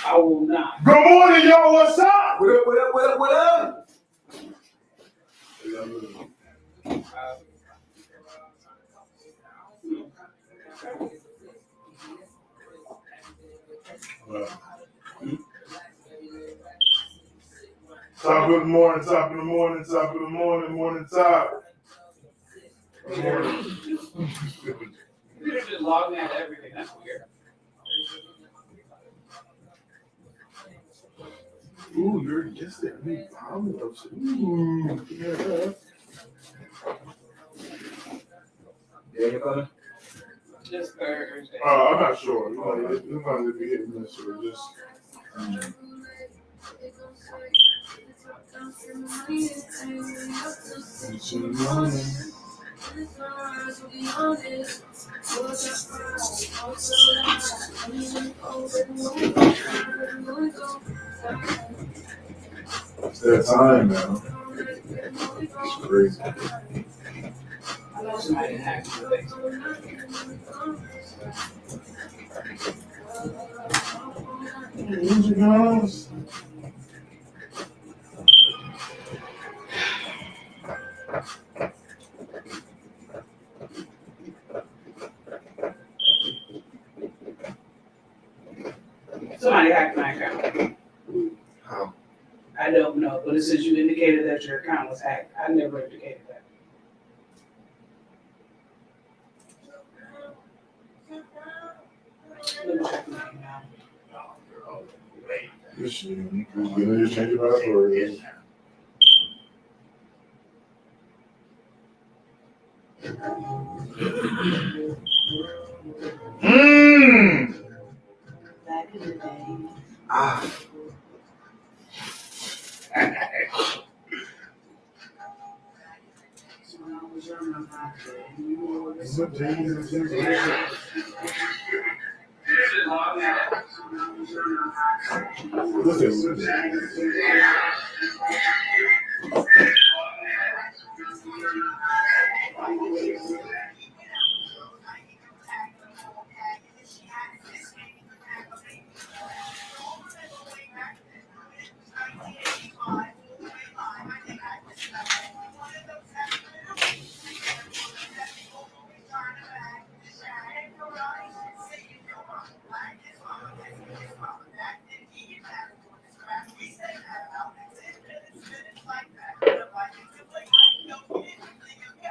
I will not. Good morning, y'all. What's up? What up, what up, what up, what up? Top of the morning, top of the morning, top of the morning, morning top. Good morning. You're just logging out everything. That's weird. Ooh, you're just at me. Ooh, yeah. Yeah, you coming? Just Thursday. I'm not sure. It's going to be hit and miss or just. It's that time now. It's crazy. I know somebody hacked my Facebook. Music house. Somebody hacked my account. How? I don't know, but it says you indicated that your account was hacked. I never indicated that. Let me check my email. You gonna just change your password. Back in the day. Ah.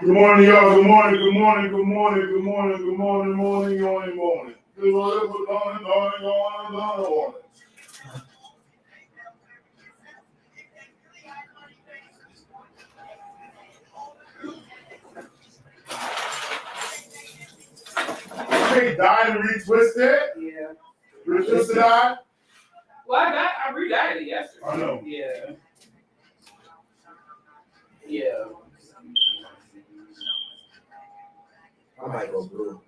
Good morning, y'all. Good morning, good morning, good morning, good morning, good morning, morning, morning, morning. Good morning, good morning, morning, morning, morning. Hey, died and retwisted. Yeah. Retwisted eye. Well, I re-dyed it yesterday. I know. Yeah. Yeah. I might go blue.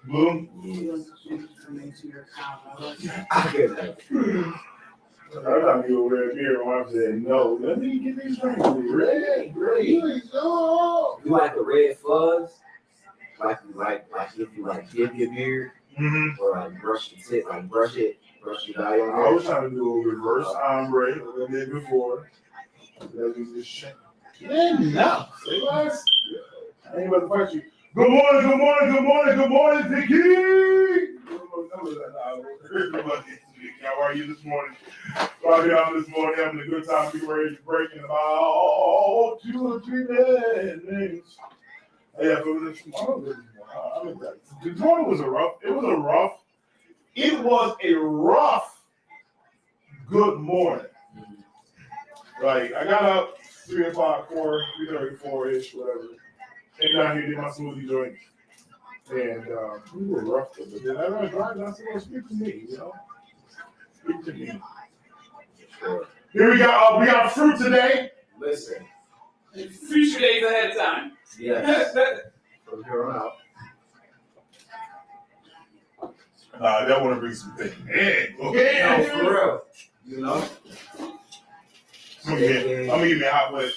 Blue? You want to change from into your account. I get that. I thought you were red beer when I said no. Let me get these drinks. Red, no. You like the red fuzz? Like if you give your beard, or like brush the tip, like brush it, brush your dye on I was trying to do a reverse ombre like I did before. Let me just shake. No. Say less. I ain't about to fight you. Good morning, good morning, good morning, good morning, Vicky. How are you this morning? Rocking out this morning, having a good time. Be ready to break in about 2 or 3 minutes. Yeah, for this morning, the morning was a rough. It was a rough good morning. Like I got up 3 o'clock, 3:34 ish, whatever. Came down here, did my smoothie drink, and we were rough. But then I was driving. I said, "Well, speak to me, you know, speak to me." Sure. Here we got fruit today. Listen. Future days ahead of time. Yes. From here on out. That want to bring some things in, okay? No, for real. You know. I'm gonna give me a hot plate.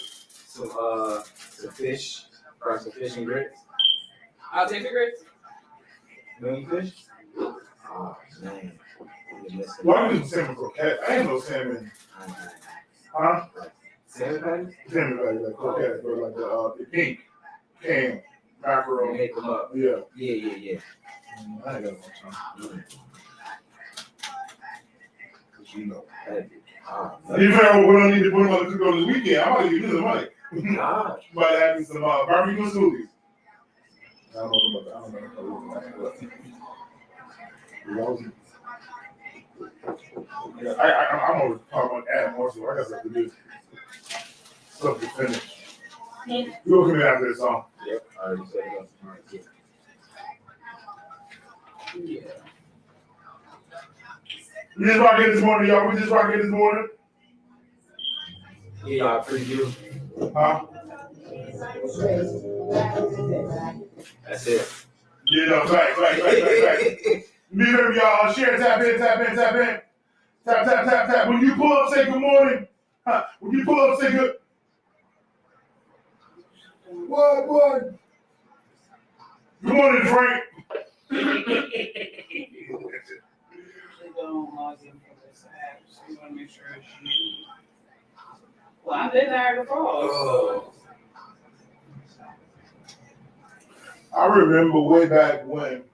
Some fish. Fry some fish and grits. I'll take the grits. You know any fish? Oh man. Well, I do salmon croquette. I ain't no salmon. Huh? Salmon patties? Salmon like croquette, but like the pink can mackerel. Make them up. Yeah. Yeah. I ain't got no time. You know. You know, we don't need to put them on the cook on the weekend. I might give you the money. Nah. Might have me some barbecue smoothies. I don't know about that. I don't know. Yeah, I'm gonna talk about adding more stuff. I got stuff to do. Stuff to finish. You'll come in after this song. Yep, I already said it. Yeah. We just rock in this morning, y'all. We just rock in this morning. Yeah, y'all pretty good. Huh? That's it. Yeah, no, facts. Be there, y'all. Share, tap in. Tap. When you pull up, say good morning. Huh? When you pull up, say good. What? Good morning, Frank. Don't log in for this app, so you want to make sure it's you. Well, I did Niagara Falls. Oh. I remember way back when.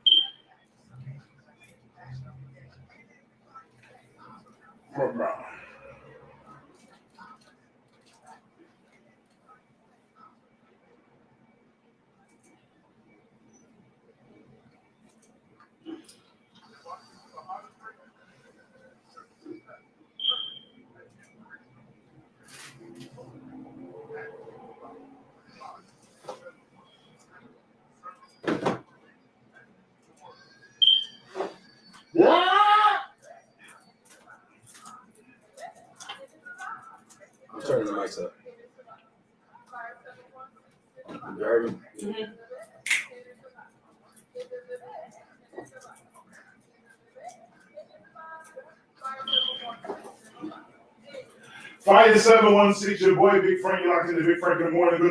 I'm turning the mics up. You heard me? Mm-hmm. Fire 716, your boy Big Frank. You're locked into Big Frank. Good morning. It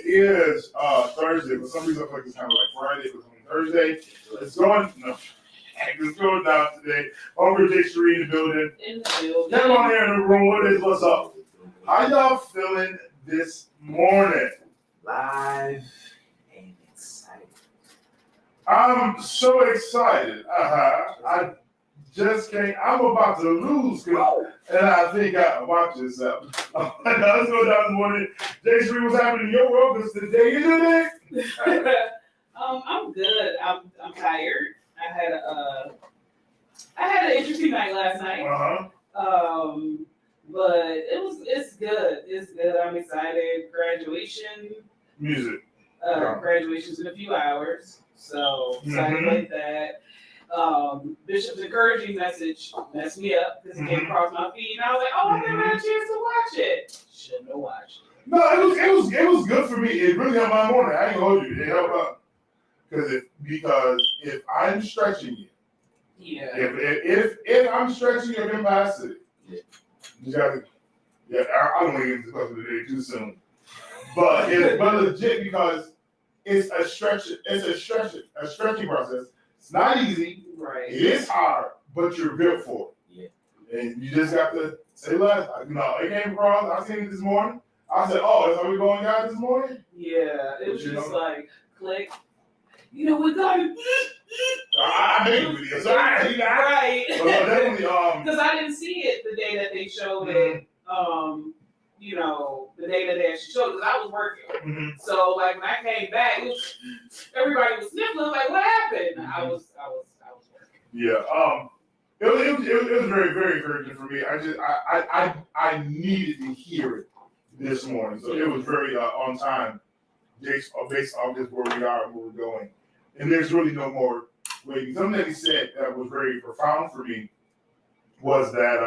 is Thursday. For some reason, I feel like it's kind of like Friday, but it's Thursday. It's going down today. Over J Street in the building. Get on here in the room. What is what's up? How y'all feeling this morning? Live and excited. I'm so excited. I just can't. I'm about to lose, and I think watch yourself. Let's go down this morning. J Street, what's happening in your world? Because today is the day. I'm good. I'm tired. I had an interesting night last night. But it's good. It's good. I'm excited. Graduation. Music. Graduation's in a few hours. So excited about that. Bishop's encouraging message messed me up because it came across my feed and I was like, oh, I never had a chance to watch it. Shouldn't have watched it. No, it was good for me. It really helped my morning. I ain't gonna hold you. It helped out. Because if I'm stretching you, if I'm stretching your capacity, you gotta. Yeah, I don't want to get into the question today too soon, but legit because it's a stretching process. It's not easy. Right. It is hard, but you're built for it. Yeah. And you just got to say less. It came across. I seen it this morning. I said, "Oh, that's how we going out this morning." Yeah, it was just like click. We got it. I made the video, so right. But definitely, because I didn't see it the day that they showed it. The day that they actually showed it, because I was working. So like when I came back, everybody was sniffling. Like, what happened? I was working. Yeah. It was very, very encouraging for me. I needed to hear it this morning, so it was very on time, based on just where we are and where we're going. And there's really no more waiting. Something that he said that was very profound for me was that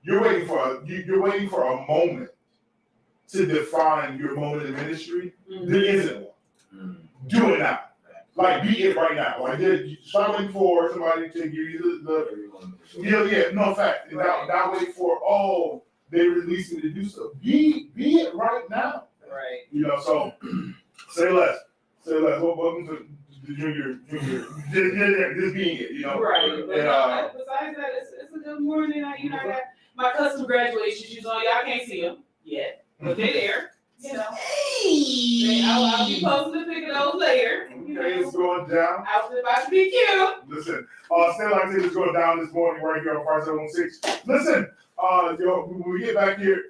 you're waiting for a moment to define your moment in ministry. There isn't one. Do it now. Like, be it right now. Like, stop waiting for somebody to give you no fact. Not wait for, they released me to do so. Be it right now. Right. So say less. Welcome to the junior, just being it, you know. Right. But And, besides that, it's a good morning. I got my custom graduation shoes on. Y'all can't see them yet, but they're there. You know. I'll be posting a pic of those later. okay, it's going down. Outfit about to be cute. Listen, Stand Like This is going down this morning right here on 5716. Listen, when we get back here,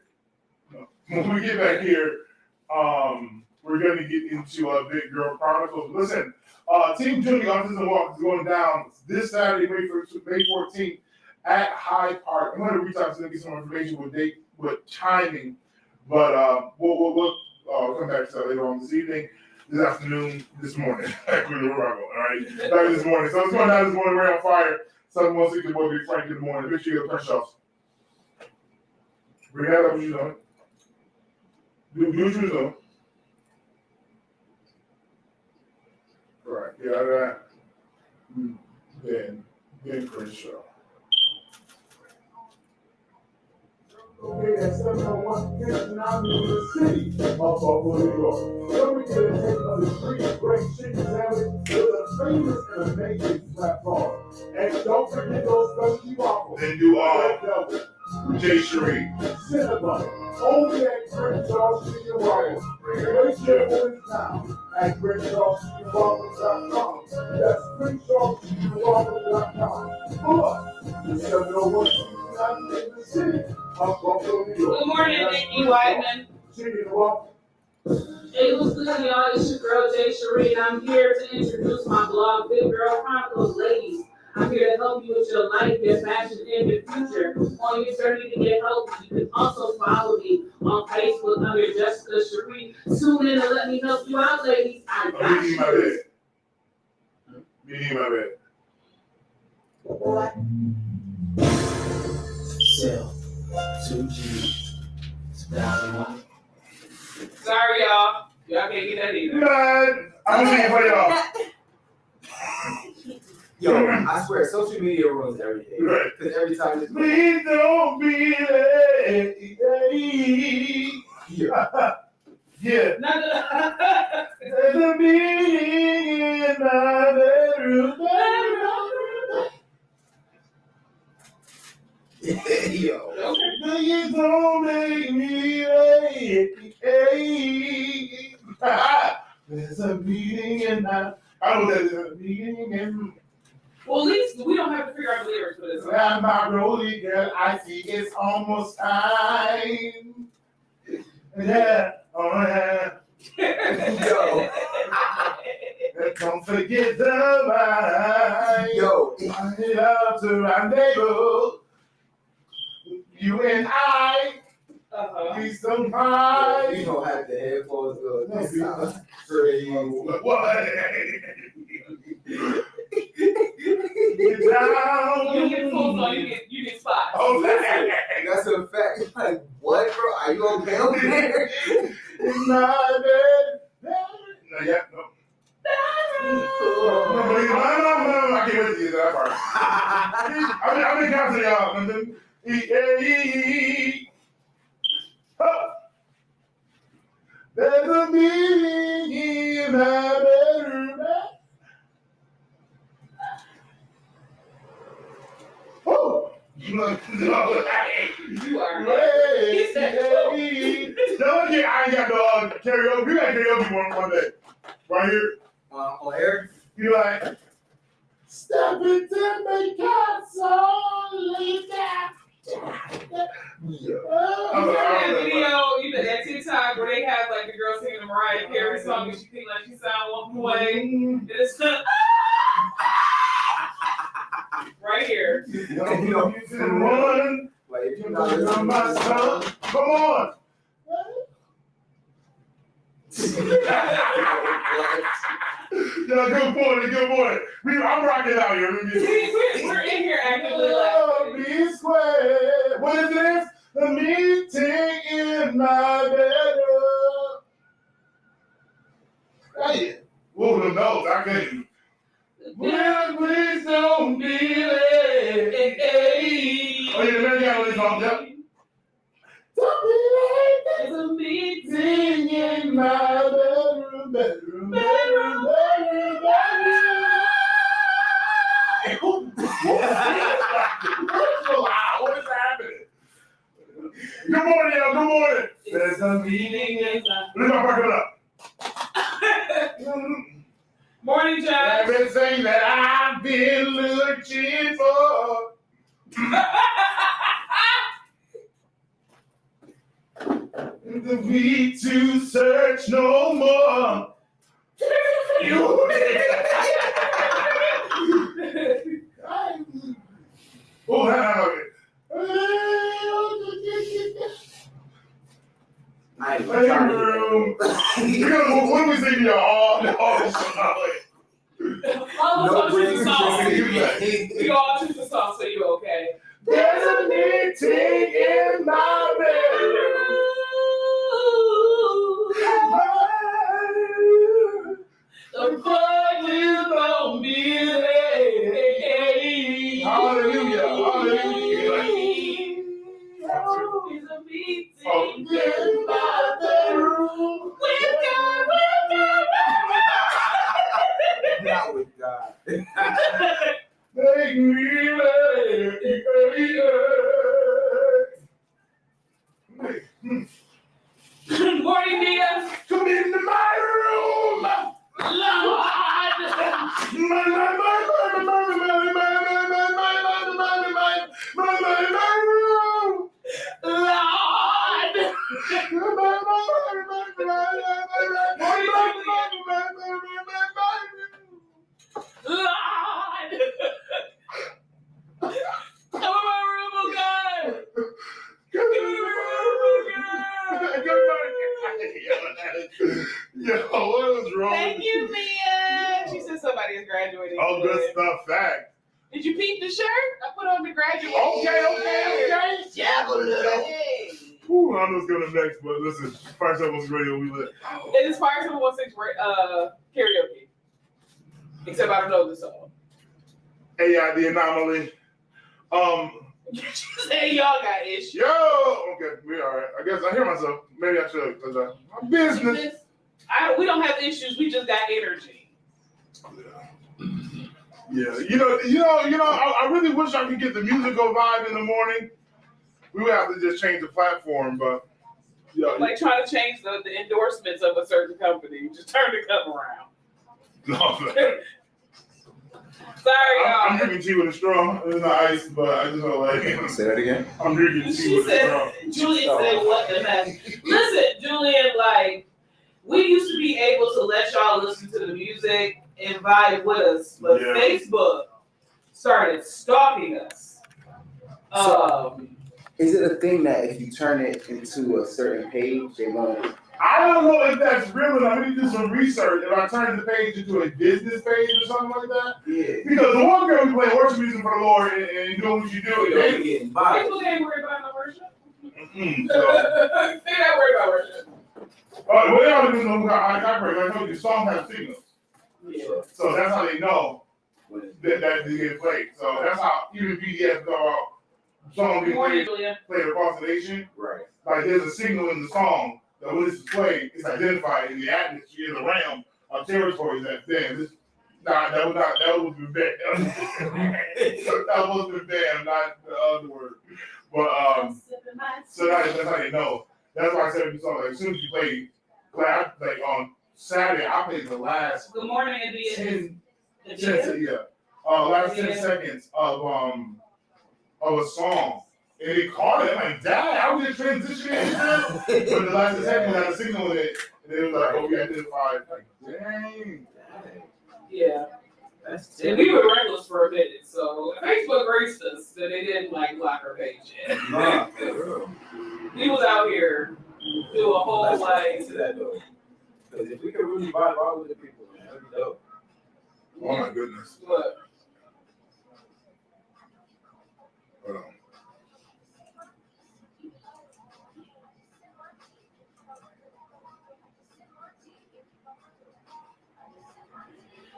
we're going to get into Big Girl Chronicles. Listen, Team Junior Autism Walk is going down this Saturday, May 14th at Hyde Park. I'm going to reach out to them, get some information with date, with timing, but we'll come back to that later on this evening, this afternoon, this morning. All right? Back this morning. So it's going down this morning. We're on fire. 716 the boy, Big Frank in the morning. Make sure you get the press shots. Bring that up what you're doing. Do what you're doing. Right, yeah, that. Ben Crenshaw. Okay, at 701 Kingston Avenue in the city of Buffalo, New York. Don't forget to take a street great chicken sandwich with a famous and amazing platform. And don't forget those specialty waffles. Then do J. Sheree. Cinnabon. Only at Crenshaw Chicken Waffles. Make sure it's now at CrenshawChickenWaffles.com. That's CrenshawChickenWaffles.com. Or the 701 in the city of Buffalo, New York. Good morning, Nikki Whiteman. Chicken Waffles. Hey, what's good, y'all? It's your girl, Jay Sheree, and I'm here to introduce my blog, Big Girl Chronicles. Ladies, I'm here to help you with your life, your fashion, and your future. On your journey to get healthy, you can also follow me on Facebook under Jessica Sheree. Tune in and let me help you out, ladies. I got you. Meeting my bed. Cell 2G. Sorry, y'all. Y'all can't get that either. God, I'm waiting for y'all. Yo, I swear, social media ruins everything. Right. Because every time it's Please don't be late. Yeah. There's a meeting in my bedroom. Yo. Please don't make me late. There's a meeting in my. I know that there's a meeting in. Well, at least we don't have to figure out the lyrics for this. Grab my rollie, girl. I see it's almost time. Yeah. Oh yeah. Yo. Don't forget the vibe. Yo. I love to rendezvous. You and I. Be so high. We don't have the headphones go. No, This we- sounds crazy. What? Get down. You get full song, you get spots. Okay. That's a fact. It's like, what, bro? Are you okay over there? In my bed. No, yeah, no. No, I can't wait to get that part. I've been counting y'all. There's a meeting in my bedroom. Oh, You are. hey, no, I ain't got no karaoke. We got karaoke one day. Right here. On air? You like, step into my castle, leave that. You know that video, that TikTok where they have like the girl singing the Mariah Carey song and she think like she sound one way. And it's right here. You can run. Like, if you're Come not on, my son. Come on. Yeah, good morning, good morning. I'm rocking out here. We're in here actively Oh, like. be square. What is this? The meeting in my bedroom. Hey, whoa, the notes, I can't even. Well, please don't be late. Oh, yeah, man, you got all these songs, yep. Don't be late. It's a meeting. Sing in my bedroom, bedroom, bedroom, bedroom, bedroom. There's a meaning in that. Let's not back it up. Morning, Josh. Everything that I've been looking for. The need to search no more. You. Oh, I ain't Hey, trying room. to What do we say to y'all? All the All of us choose the song. We all choose the song, so you okay? There's a meeting in my bedroom. The boy will on me. Hallelujah, hallelujah. Is a meeting in my bedroom. With God, Not with God. Make me Good morning, Mia. come into my room. Lord. Lord. Come in my room, oh God. Come in my room, oh Yo, what was wrong? Thank you, Mia. She said somebody is graduating. Oh, good today. stuff, fact. Did you peep the shirt? I put on the graduation. Okay. Jab a little. Hey. Whew, I know what's going to next, but listen, Fire 716 Radio, we lit. It is Fire 716 karaoke. Except I don't know the song. AI, the anomaly. You say y'all got issues. Yo, okay, we all right. I guess I hear myself. Maybe I should, because my business. We don't have issues. We just got energy. Yeah, I really wish I could get the musical vibe in the morning. We would have to just change the platform, but Like trying to change the endorsements of a certain company. Just turn the cup around. no. Sorry, I'm y'all. drinking tea with a straw. It's not ice, but I just don't like it. Say that again. I'm drinking tea She with a straw. said, Julian said, what the heck? Listen, Julian, like, we used to be able to let y'all listen to the music and vibe with us, but Yeah. Facebook started stalking us. Is it a thing that if you turn it into a certain page, they won't? I don't know if that's real or not. I need to do some research. If I turn the page into a business page or something like that. Yeah. Because the one girl we play worship music for the Lord and doing what you do, You they don't getting by. People ain't worried about no worship. so, They not worried about worship. well, they already know how I operate. Like I told you, the song has signals. Yeah. So that's how they know that they get played. So that's how even BDS go out. Song Good being morning, Julia. played across the nation. Right. Like there's a signal in the song that when it's played, it's identified in the atmosphere, the realm of territories that that was the bad. That was the bad, not the other word. But so that's how you know. That's why I said the song. Like, as soon as you play, like on Saturday, I played the last Good morning, India. 10 seconds of a song. And they called it. I'm like, dang, I was just transitioning. But the last second had a signal in it. And they were like, oh, we identified. Like, dang. Yeah. And we were regulars for a minute, so Facebook graced us that they didn't like block our page yet. We was out here doing a whole like. To that though. Because if we could really vibe out with the people, man, that'd be dope. Oh, my goodness. What? Hold on.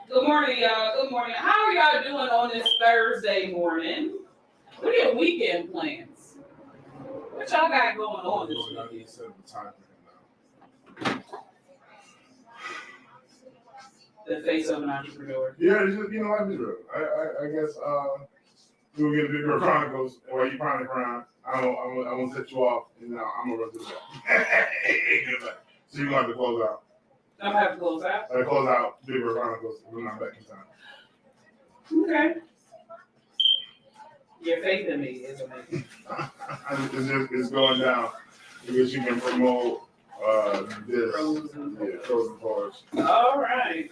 Good morning, y'all. Good morning. How are y'all doing on this Thursday morning? What are your weekend plans? What y'all got going on this weekend? The face of an entrepreneur. Yeah, it's just, life is real. I guess, We'll get the Big Girl Chronicles, and while you find the crime, I'm gonna set you off, and now I'm gonna run to the back. So you're gonna have to close out. I'm gonna have to close out. Close out Big Girl Chronicles. We're not back in time. Okay. Your faith in me is amazing. It's going down because you can promote this. Frozen cars. All right.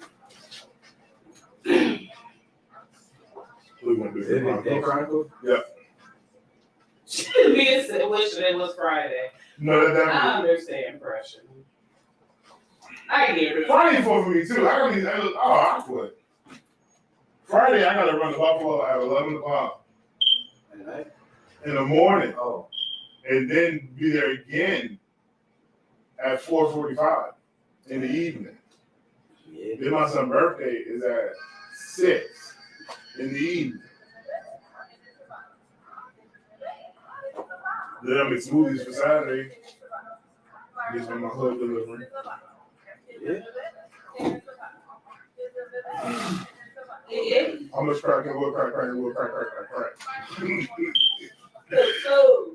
Is it Day Chronicles? Yep. Me wishing it was Friday. No, I understand pressure. I hear it. Friday for me too. I quit. Friday, I gotta run to Buffalo at 11 o'clock At night? in the morning, Oh. and then be there again at 4:45 in the evening. Yeah. Then my son's birthday is at 6 in the evening. Then I make smoothies for Saturday. This is my hood delivery. Yeah. Yeah. How much crack and what crack. So,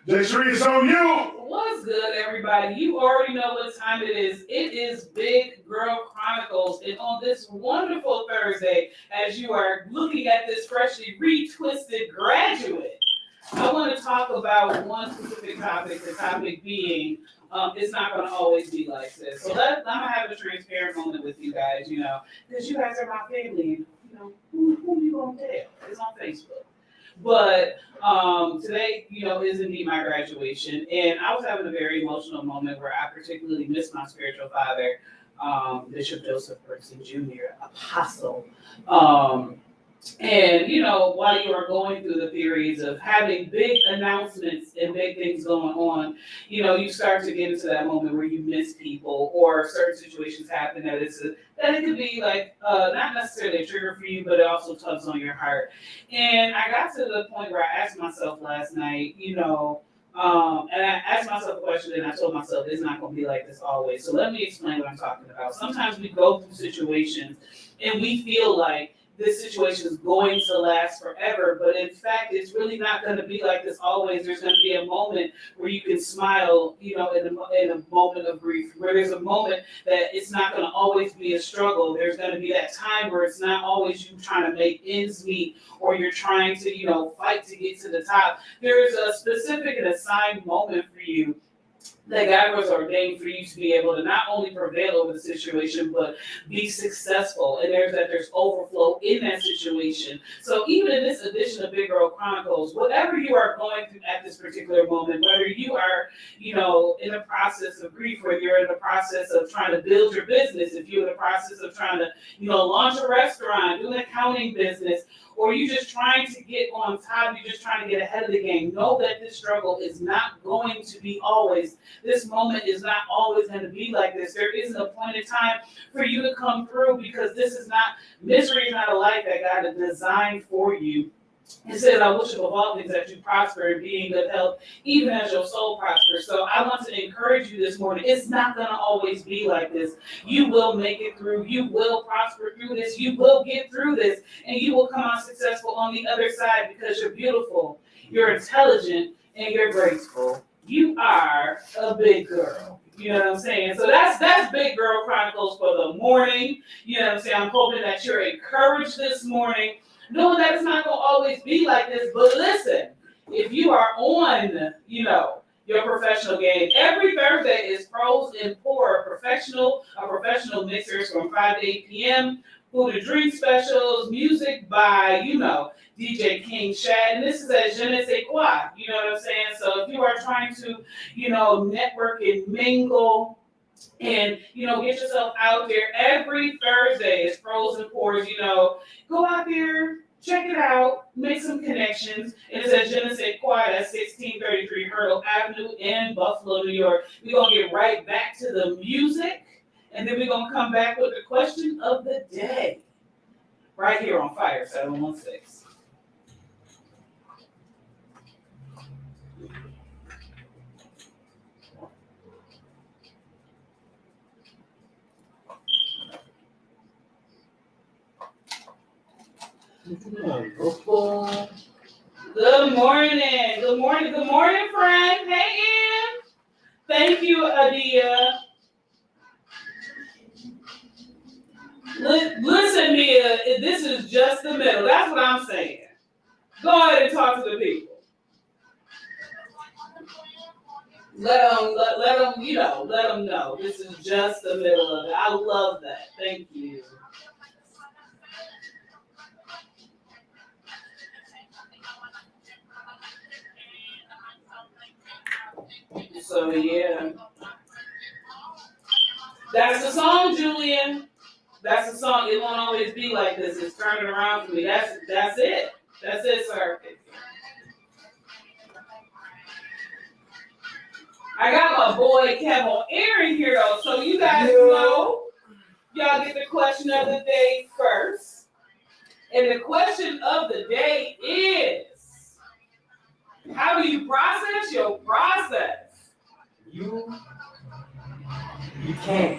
Jay Shree, it's on you. what's good, everybody? You already know what time it is. It is Big Girl Chronicles, and on this wonderful Thursday, as you are looking at this freshly retwisted graduate, I want to talk about one specific topic, the topic being, it's not going to always be like this. So I'm going to have a transparent moment with you guys, because you guys are my family, and, who you going to tell? It's on Facebook. But today, is indeed my graduation, and I was having a very emotional moment where I particularly missed my spiritual father, Bishop Joseph Brixton Jr., apostle. And, while you are going through the periods of having big announcements and big things going on, you start to get into that moment where you miss people or certain situations happen that it could be like, not necessarily a trigger for you, but it also tugs on your heart. And I got to the point where I asked myself last night, and I asked myself a question and I told myself it's not going to be like this always. So let me explain what I'm talking about. Sometimes we go through situations and we feel like this situation is going to last forever, but in fact, it's really not going to be like this always. There's going to be a moment where you can smile, in a moment of grief, where there's a moment that it's not going to always be a struggle. There's going to be that time where it's not always you trying to make ends meet or you're trying to, fight to get to the top. There is a specific and assigned moment for you that God was ordained for you to be able to not only prevail over the situation, but be successful. And there's overflow in that situation. So even in this edition of Big Girl Chronicles, whatever you are going through at this particular moment, whether you are, in the process of grief, or you're in the process of trying to build your business, if you're in the process of trying to, launch a restaurant, do an accounting business, or you're just trying to get on top, you're just trying to get ahead of the game, know that this struggle is not going to be always. This moment is not always going to be like this. There isn't a point in time for you to come through, because misery is not a life that God has designed for you. It says, I wish above all things that you prosper and be in good health, even as your soul prospers. So I want to encourage you this morning. It's not going to always be like this. You will make it through. You will prosper through this. You will get through this. And you will come out successful on the other side, because you're beautiful, you're intelligent, and you're graceful. You are a big girl. You know what I'm saying? So that's Big Girl Chronicles for the morning. You know what I'm saying? I'm hoping that you're encouraged this morning, knowing that it's not going to always be like this. But listen, if you are on, your professional game, every Thursday is Pros and Pour, a professional mixers from 5 to 8 p.m., food and drink specials, music by, DJ King Shad, and this is at Je ne sais quoi, you know what I'm saying? So if you are trying to, network and mingle and, get yourself out there, every Thursday is Pros and Pours, go out there, check it out, make some connections. It is at Je ne sais quoi, that's 1633 Hurdle Avenue in Buffalo, New York. We're going to get right back to the music, and then we're going to come back with the question of the day right here on Fire 716. Good morning. Good morning. Good morning, friend. Hey, Ann. Thank you, Adia. Listen, Mia, this is just the middle. That's what I'm saying. Go ahead and talk to the people. Let them know. This is just the middle of it. I love that. Thank you. So yeah, that's the song, Julian. That's the song. It won't always be like this. It's turning around for me. That's it. That's it, sir. I got my boy Kevin Aaron here though, so you guys know y'all get the question of the day first. And the question of the day is, how do you process your process? You can't.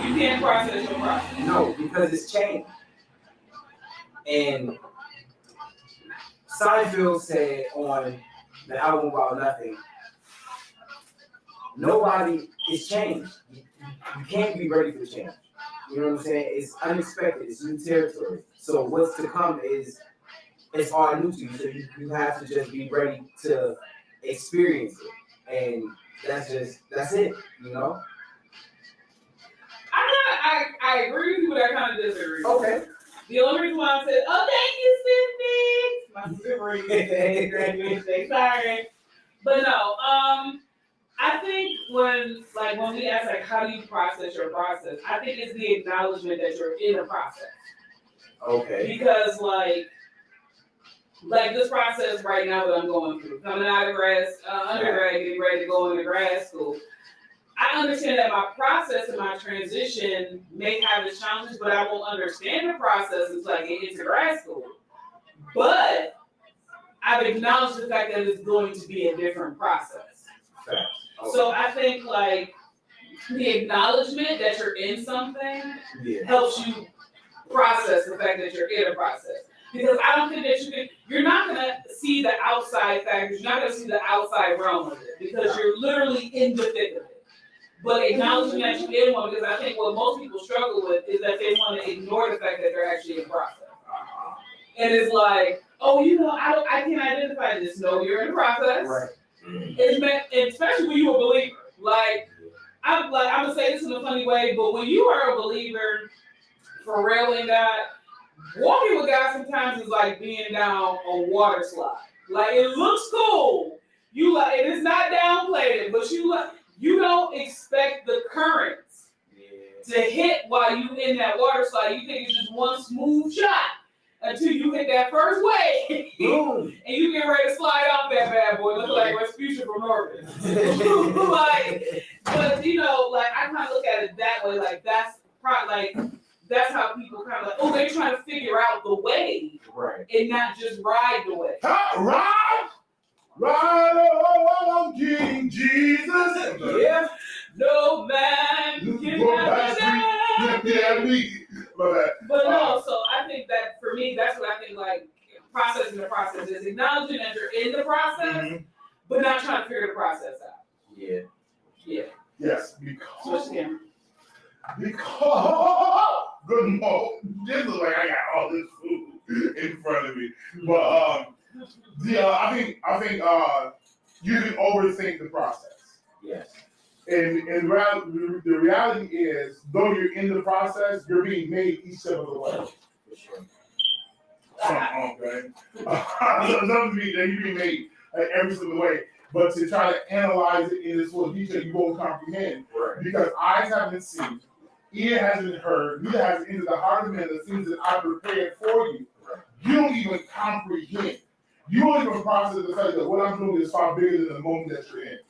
You can't process your process. No, because it's changed. And Seinfeld said on the album About Nothing, nobody is changed. You can't be ready for change. You know what I'm saying? It's unexpected. It's new territory. So what's to come is it's all new to you. So you have to just be ready to experience it. And that's it, you know? I agree with you, but I kind of disagree. Okay. The only reason why I said, oh, thank you, Sydney. My sister, sorry. But no, I think when we ask how do you process your process, I think it's the acknowledgement that you're in a process. Okay. Because like this process right now that I'm going through, coming out of undergrad, getting ready to go into grad school. I understand that my process and my transition may have its challenges, but I won't understand the process until I get into grad school. But I've acknowledged the fact that it's going to be a different process. Okay. So I think the acknowledgement that you're in something helps you process the fact that you're in a process. Because I don't think that you're not gonna see the outside factors, you're not gonna see the outside realm of it, because you're literally in the thick of it. But acknowledging that you're in one, because I think what most people struggle with is that they want to ignore the fact that they're actually in process. And it's like, oh, I can't identify this. No, you're in the process. Right. And especially when you're a believer. I'm gonna say this in a funny way, but when you are a believer for real in God, walking with God sometimes is like being down a water slide. It looks cool. And it's not downplayed, but you don't expect the currents to hit while you in that water slide. You think it's just one smooth shot until you hit that first wave. And you get ready to slide off that bad boy. Look like Rasputia from Norman. But I kind of look at it that way. That's how people kind of they're trying to figure out the wave, right, and not just ride the wave. Ride on King Jesus. Yeah. No man can have me. But no, so I think that for me, that's what I think processing the process is acknowledging that you're in the process, but not trying to figure the process out. Yeah. Yeah. Yes, Switch again. Because good morning. This is like I got all this food in front of me. But I think you can overthink the process. Yes. And the reality is, though you're in the process, you're being made each step of the way. For sure. Doesn't mean that you're being made every single way. But to try to analyze it in this full detail, you won't comprehend. Right. Because eyes haven't seen, ear hasn't heard, neither has entered the heart of man the things that I prepared for you. Right. You don't even comprehend. You don't even process the fact that what I'm doing is far bigger than the moment that you're in.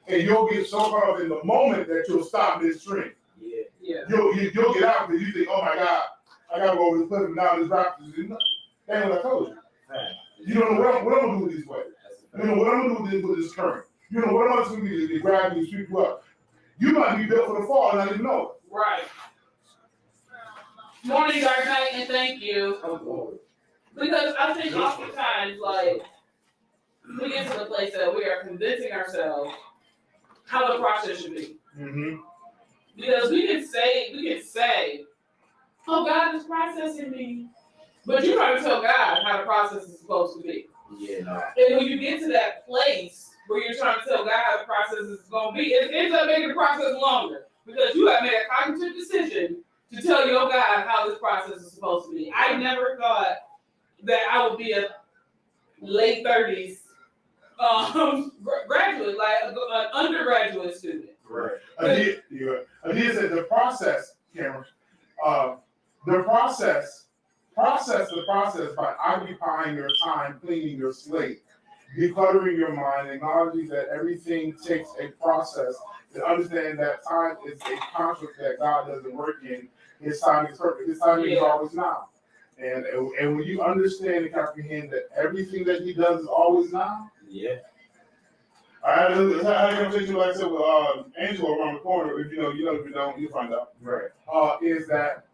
And you'll get so caught up in the moment that you'll stop midstream. Yeah. You'll get out because you think, oh my God, I gotta go over this cliff and down this rock. That's what I told you. You don't know what I'm gonna do with these waves. You know what I'm gonna do with this current. You know what I'm gonna do to grab you and sweep you up. You might be built for the fall and not even know it. Right. Morning, dark night, and thank you. Because I think oftentimes, like, we get to the place that we are convincing ourselves how the process should be. Mm-hmm. Because we can say, oh, God is processing me. But you're trying to tell God how the process is supposed to be. Yeah, no. And when you get to that place where you're trying to tell God how the process is going to be, it ends up making the process longer. Because you have made a cognitive decision to tell your God how this process is supposed to be. I never thought that I would be a late 30s graduate, like an undergraduate student. Right. Adia said the process, Cameron, the process by occupying your time, cleaning your slate, decluttering your mind, acknowledging that everything takes a process, to understand that time is a construct that God doesn't work in. His time is perfect. His timing is always now. And when you understand and comprehend that everything that he does is always now. Yeah. I had a conversation, like I said, with Angela around the corner. If you know, if you don't, you'll find out. Right. Is that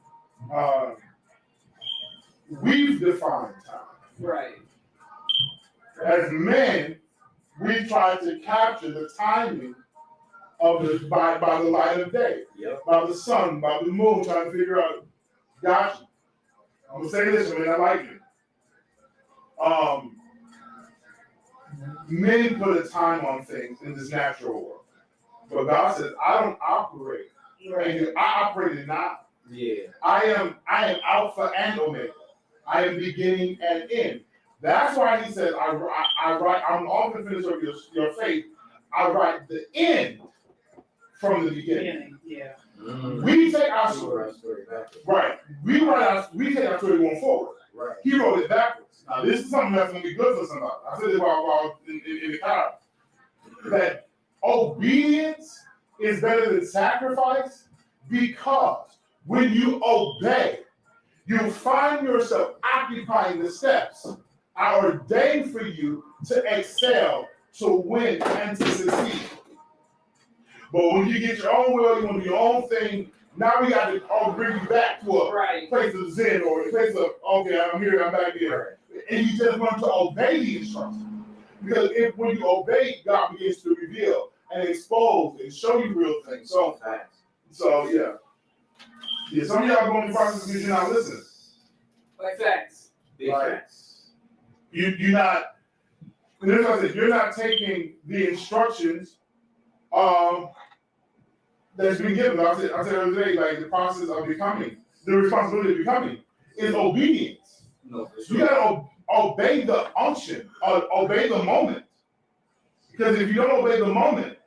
we've defined time. Right. As men, we try to capture the timing of by the light of day, by the sun, by the moon, trying to figure out. Gotcha. I'm gonna say this, man. I like it. Men put a time on things in this natural world, but God says, "I don't operate. I operate it now. Yeah. I am Alpha and Omega. I am beginning and end. That's why He says, I write. I'm often finished of your faith. I write the end from the beginning. Yeah. Mm-hmm. We take our story backwards. Right. We take our story going forward. Right. He wrote it backwards. Now this is something that's gonna be good for somebody. I said it while in the car. That obedience is better than sacrifice, because when you obey, you find yourself occupying the steps I ordained for you to excel, to win, and to succeed. But when you get your own will, you want to do your own thing, now we got to bring you back to a place of zen, or a place of, okay, I'm here, I'm back here. Right. And you just want to obey the instructions. Because when you obey, God begins to reveal and expose and show you real things. So yeah. Yeah, some of y'all going through the process because you're not listening. Like facts. Big facts. You're not, here's what I said, you're not taking the instructions that's been given. I said the other day, like the process of becoming, the responsibility of becoming is obedience. No, for sure. You gotta obey the unction, obey the moment. Because if you don't obey the moment,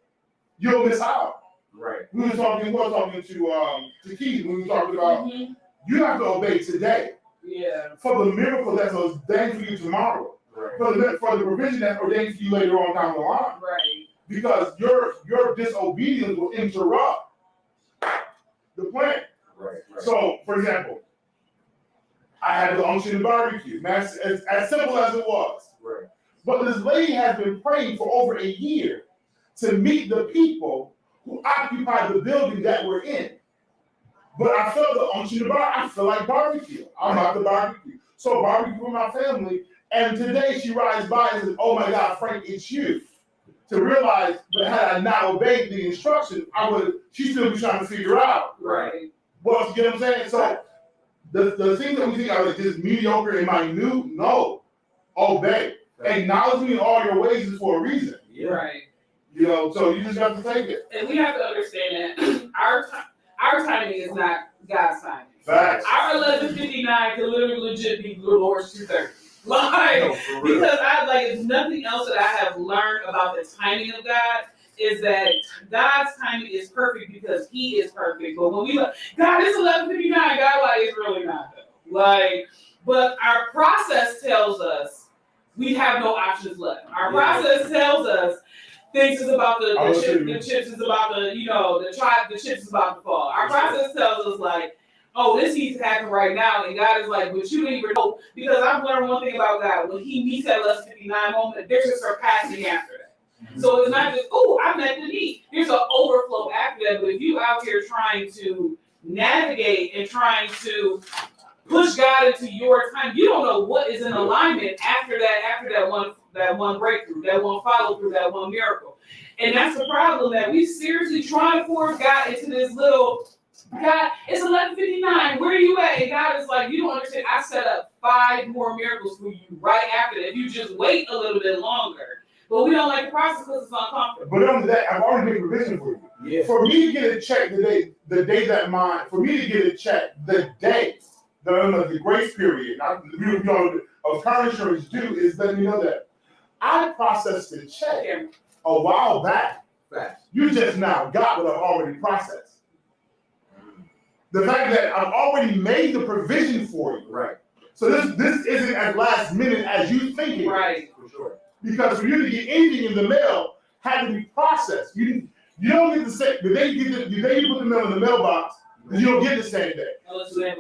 you'll miss out. Right. We were talking to Keith when we were talking about you have to obey today. Yeah. For the miracle that's ordained for you tomorrow. Right. For the provision that's ordained for you later on down the line. Right. Because your disobedience will interrupt the plan. Right. So, for example, I had the unction to barbecue. As simple as it was. Right. But this lady has been praying for over a year to meet the people who occupy the building that we're in. But I felt the unction to barbecue. I feel like barbecue. I'm about to barbecue. So barbecue for my family. And today she rides by and says, "Oh my God, Frank, it's you." To realize that had I not obeyed the instruction, she'd still be trying to figure out. Right. Well, you get what I'm saying? So the things that we think are like just mediocre and minute, no. Obey. Acknowledge me in all your ways is for a reason. Yeah. Right. You know, so you just have to take it. And we have to understand that our timing is not God's timing. Facts. Our 11:59 could literally legit be the Lord's 2:30. Because it's nothing else that I have learned about the timing of God is that God's timing is perfect because He is perfect. But when we look, God, it's 11:59, God, it's really not though. But our process tells us we have no options left. Our process tells us things is about the chips is about the chips is about to fall. Our process tells us oh, this needs to happen right now, and God is like, but you don't even know, because I've learned one thing about God. When He meets that 11:59 moment, there's a surpassing after that. Mm-hmm. So it's not just, oh, I met the need. There's an overflow after that. But if you out here trying to navigate and trying to push God into your time. You don't know what is in alignment after that one breakthrough, that one follow through, that one miracle. And that's the problem, that we seriously trying to force God into this little, God, it's 11:59. Where are you at? And God is like, you don't understand. I set up 5 more miracles for you right after that. If you just wait a little bit longer. But we don't like the process because it's uncomfortable. But under that, I've already made provision for you. Yeah. For me to get a check the day that for me to get a check the day, the grace period, of car insurance due is letting me know that I processed the check a while back. Facts. You just now got what I've already processed. The fact that I've already made the provision for you. Right. So this isn't as last minute as you think it is. Right. For sure. Because for you to get anything in the mail had to be processed. You don't get the same the day you put the mail in the mailbox, you don't get the same day. Unless you have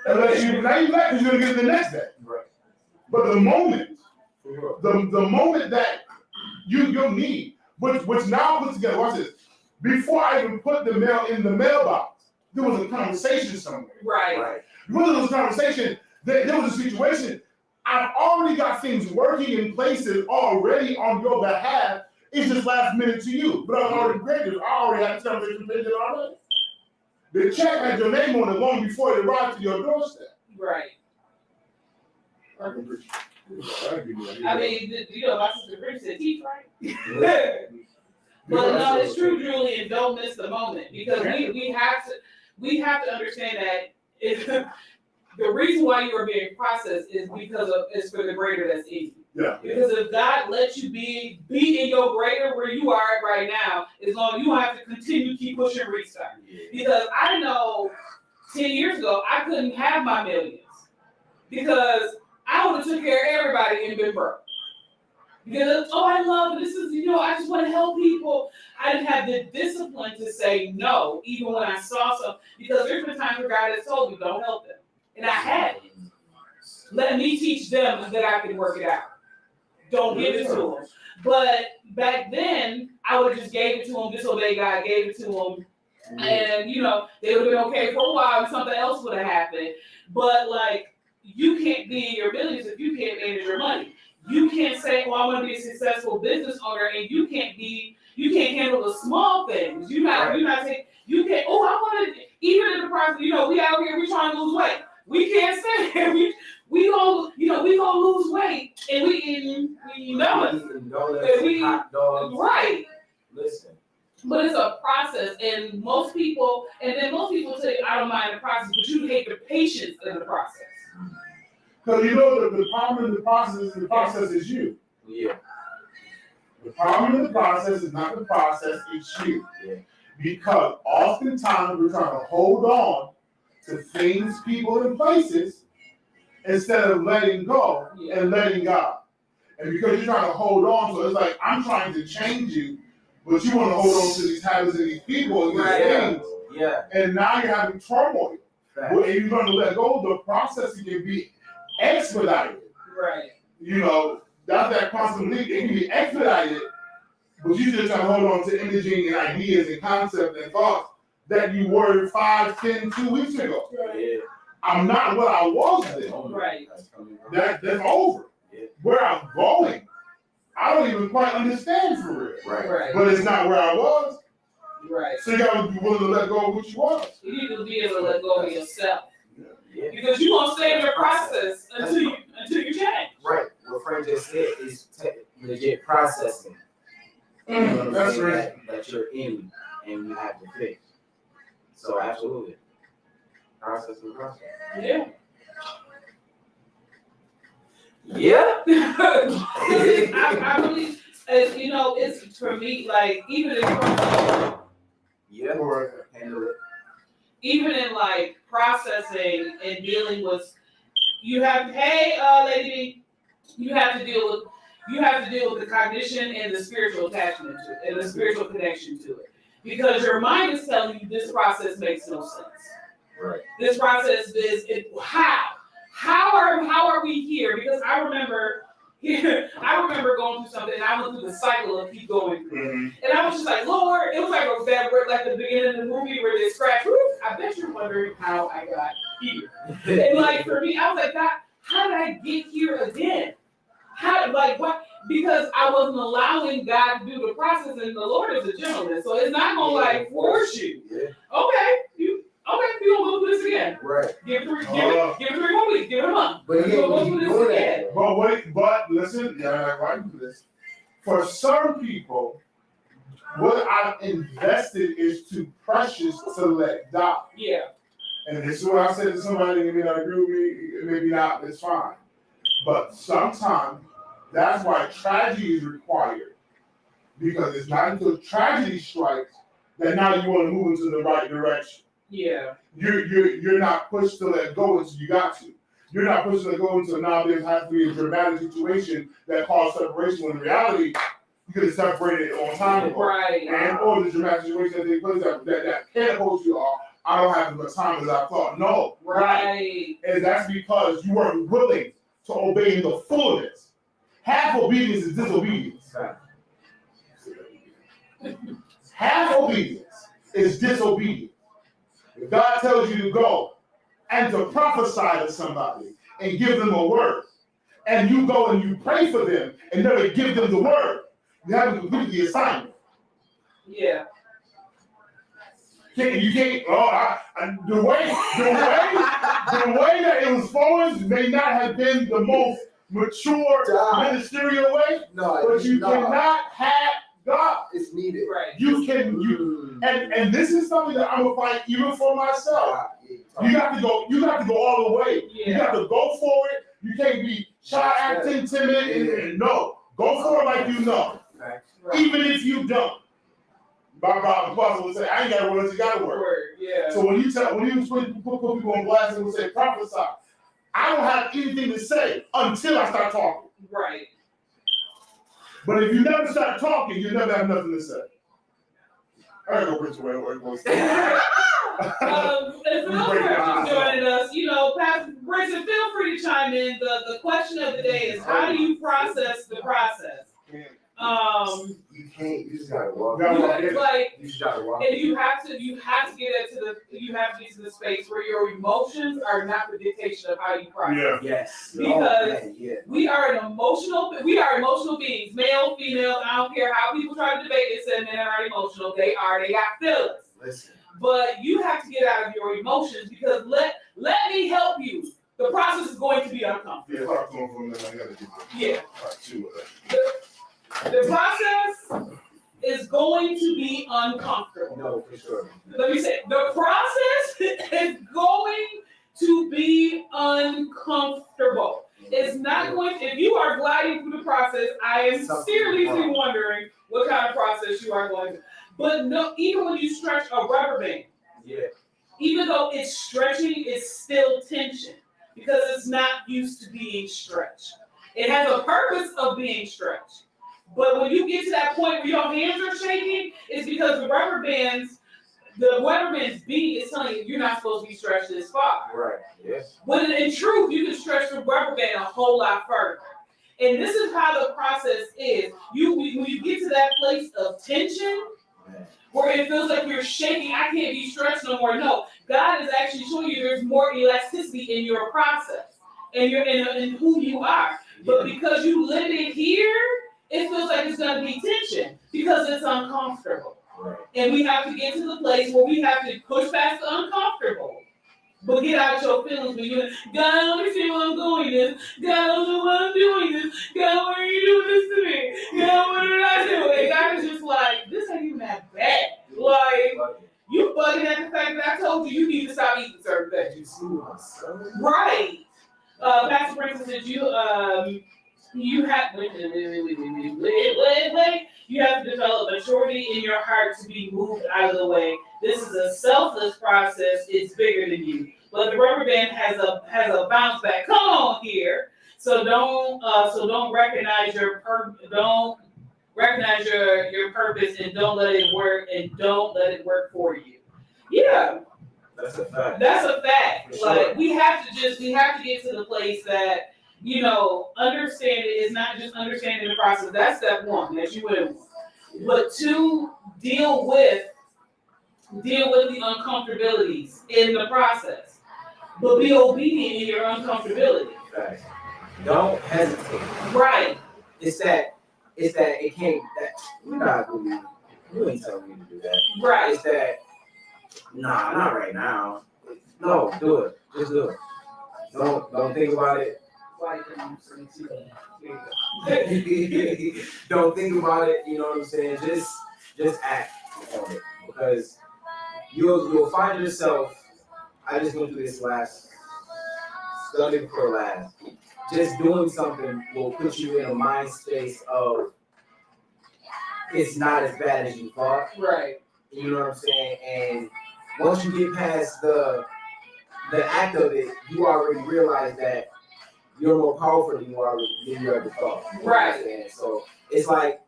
Unless you now you like, you're gonna get it the next day. Right. But the moment, For sure. the moment that you'll need, which now puts together, watch this. Before I even put the mail in the mailbox, there was a conversation somewhere. right. Right. Because of this conversation, there was a situation. I've already got things working in places already on your behalf. It's just last minute to you. But I've already created it. I already had this conversation made it already. The check had your name on it long before it arrived to your doorstep. Right. I can appreciate it. I mean, my sister Chris said teeth, right? But no, it's true, Julie, and don't miss the moment, because we have to understand that if the reason why you are being processed is because it's for the greater that's in you. Yeah. Because if God lets you be in your greater where you are at right now, as long as you have to continue to keep pushing restart. Because I know 10 years ago I couldn't have my millions because I would have took care of everybody and been broke. Because I love this is I just want to help people. I didn't have the discipline to say no, even when I saw some. Because there's been times where God has told me don't help them, and I had. Let me teach them that I can work it out. Don't give it to them. But back then, I would have just gave it to them, disobeyed God, gave it to them, and they would have been okay for a while, and something else would have happened. But you can't be in your millions if you can't manage your money. You can't say, "Well, I want to be a successful business owner," and you can't handle the small things. You can't. Oh, I want to. Even in the process, we out here, we trying to lose weight. We can't say we gonna lose weight, and we eating hot dogs. Right. Listen. But it's a process, and most people say, "I don't mind the process," but you hate the patience in the process. Because the problem in the process is you. Yeah. The problem in the process is not the process, it's you. Yeah. Because oftentimes we're trying to hold on to things, people, and places instead of letting go and letting God. And because you're trying to hold on, so it's like I'm trying to change you, but you want to hold on to these habits and these people and these things. Yeah. And now you're having turmoil. Fact. But if you're going to let go, the process can be expedited. Right. That's that constant leak. It can be expedited, but you just trying to hold on to imaging and ideas and concepts and thoughts that you were 5, 10, 2 weeks ago. Yeah. I'm not what I was then. Right. That's over. Yeah. Where I'm going, I don't even quite understand for real. Right. But it's not where I was. Right. So you gotta be willing to let go of what you was. You need to be able to let go of yourself. Yeah. Because you're gonna stay in the process until you change. Right. What Frank just said is legit processing. That's right. That you're in and you have to fix. So absolutely. Process. Yeah. Yeah. I really, it's for me, even in Yeah. Handle it. even in processing and dealing with, lady, you have to deal with the cognition and the spiritual attachment to it, and the spiritual connection to it, because your mind is telling you this process makes no sense. Right. This process is how are we here? Because I remember going through something, and I went through the cycle of keep going through it. And I was just like, Lord, it was like the beginning of the movie where they scratch, I I bet you're wondering how I got here. And like for me, I was like, God, how did I get here again? How, like what? Because I wasn't allowing God to do the process, and the Lord is a gentleman, so it's not gonna like force you. Yeah. Okay, you gonna go through this again. Right. Give it 3 more weeks, give it a month. But You gonna go through this again. But listen, yeah, why do this? For some people, what I've invested is too precious to let die. Yeah. And this is what I said to somebody, they may not agree with me, maybe not, it's fine. But sometimes that's why tragedy is required. Because it's not until tragedy strikes that now you want to move into the right direction. Yeah. You're not pushed to let go until you got to. You're not pushed to let go until now there has to be a dramatic situation that caused separation when in reality you could have separated on time ago. Right. And or the dramatic situation that takes place that catapults you off. I don't have as much time as I thought. No. Right. And that's because you weren't willing to obey in the fullness. Half obedience is disobedience. Half obedience is disobedience. If God tells you to go and to prophesy to somebody and give them a word, and you go and you pray for them and never give them the word, you haven't completed the assignment. Yeah. You can't. The way that it was formed may not have been the most mature ministerial way, No, but you cannot have God. It's needed. Right. And this is something that I'm gonna fight even for myself. You got to go all the way. Yeah. You got to go for it. You can't be shy, acting timid, and no. Go for it like you know. Right. Even if you don't. My apostle would say, I ain't got to work, you got to work. Yeah. So when you put people on blast and would say prophesy, I don't have anything to say until I start talking. Right. But if you never start talking, you never have nothing to say. I gotta go preach away where it goes. And for those who are just joining us, Pastor Bridget, feel free to chime in. The question of the day is, how do you process the process? You can't. You just gotta walk. You just gotta walk. And you have to get to the space where your emotions are not the dictation of how you process. Yeah. Yes. Because we are emotional beings, male, female. I don't care how people try to debate it. Say men are emotional. They got feelings. Listen. But you have to get out of your emotions because let me help you. The process is going to be uncomfortable. Yeah. The process is going to be uncomfortable. No, for sure. Let me say, the process is going to be uncomfortable. It's not going to, if you are gliding through the process, I am seriously wondering what kind of process you are going through. But no, even when you stretch a rubber band, even though it's stretching, it's still tension because it's not used to being stretched. It has a purpose of being stretched. But when you get to that point where your hands are shaking, it's because the rubber band's being is telling you you're not supposed to be stretched this far. Right. Yes. But in truth, you can stretch the rubber band a whole lot further. And this is how the process is. When you get to that place of tension, where it feels like you're shaking, I can't be stretched no more. No, God is actually showing you there's more elasticity in your process and in who you are. But because you live it here, it feels like it's going to be tension because it's uncomfortable. Right. And we have to get to the place where we have to push past the uncomfortable. But get out your feelings when you're, God, I don't understand why I'm going this. God, I don't know why I'm doing this. God, why are you doing this to me? God, what did I do? And God is just like, this ain't even that bad. Like, you bugging at the fact that I told you need to stop eating certain things. You see my son? Right. Pastor Francis, did you have you have to develop maturity in your heart to be moved out of the way. This is a selfless process. It's bigger than you. But the rubber band has a bounce back. Come on here. So don't recognize your purpose and don't let it work for you. Yeah. That's a fact. That's a fact. Sure. Like we have to get to the place that understand it is not just understanding the process. That's step one that you went on. But two, deal with Deal with the uncomfortabilities in the process, but be obedient in your uncomfortability. Right. Don't hesitate. Right. It's that it can't that you're not really you ain't telling me to do that. Right. It's that nah, not right now. No, do it. Just do it. Don't think about it. Don't think about it, you know what I'm saying? Just act on it. Because you'll find yourself, I just went through this last Sunday before last. Just doing something will put you in a mind space of it's not as bad as you thought. Right. You know what I'm saying? And once you get past the act of it, you already realize that you're more powerful than you ever thought. You know what I'm saying? So it's like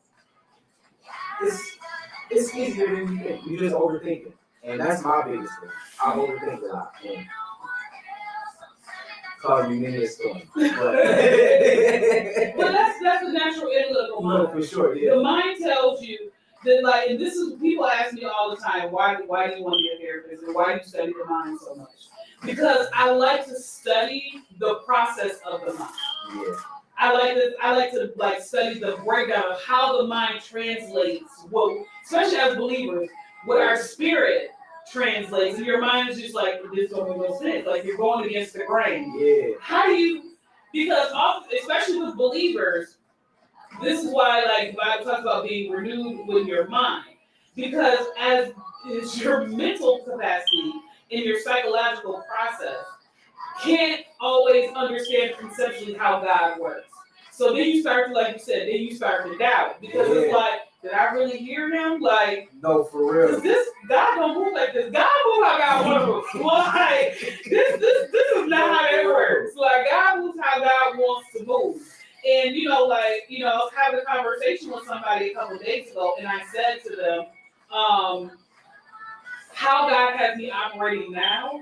it's easier than you think. You just overthink it. And that's my biggest thing. I overthink a lot. And cause me many a storm. Well, that's the natural analytical mind. No, for sure, yeah. The mind tells you that, like, and this is people ask me all the time, why do you want to be a therapist and why do you study the mind so much? Because I like to study the process of the mind. Yeah. I like to study the breakdown of how the mind translates what, especially as believers, what our spirit translates. And your mind is just like, this don't make no sense. Like you're going against the grain. Yeah. How do you? Because especially with believers, this is why like the Bible talks about being renewed with your mind. Because as is your mental capacity in your psychological process can't always understand conceptually how God works. So then you start to, like you said, then you start to doubt. Because it's like, did I really hear him? Like, no, for real. Because this God don't move like this. God move how God wants to move. Like this is not how that works. Like God moves how God wants to move. And I was having a conversation with somebody a couple of days ago, and I said to them, how God has me operating now,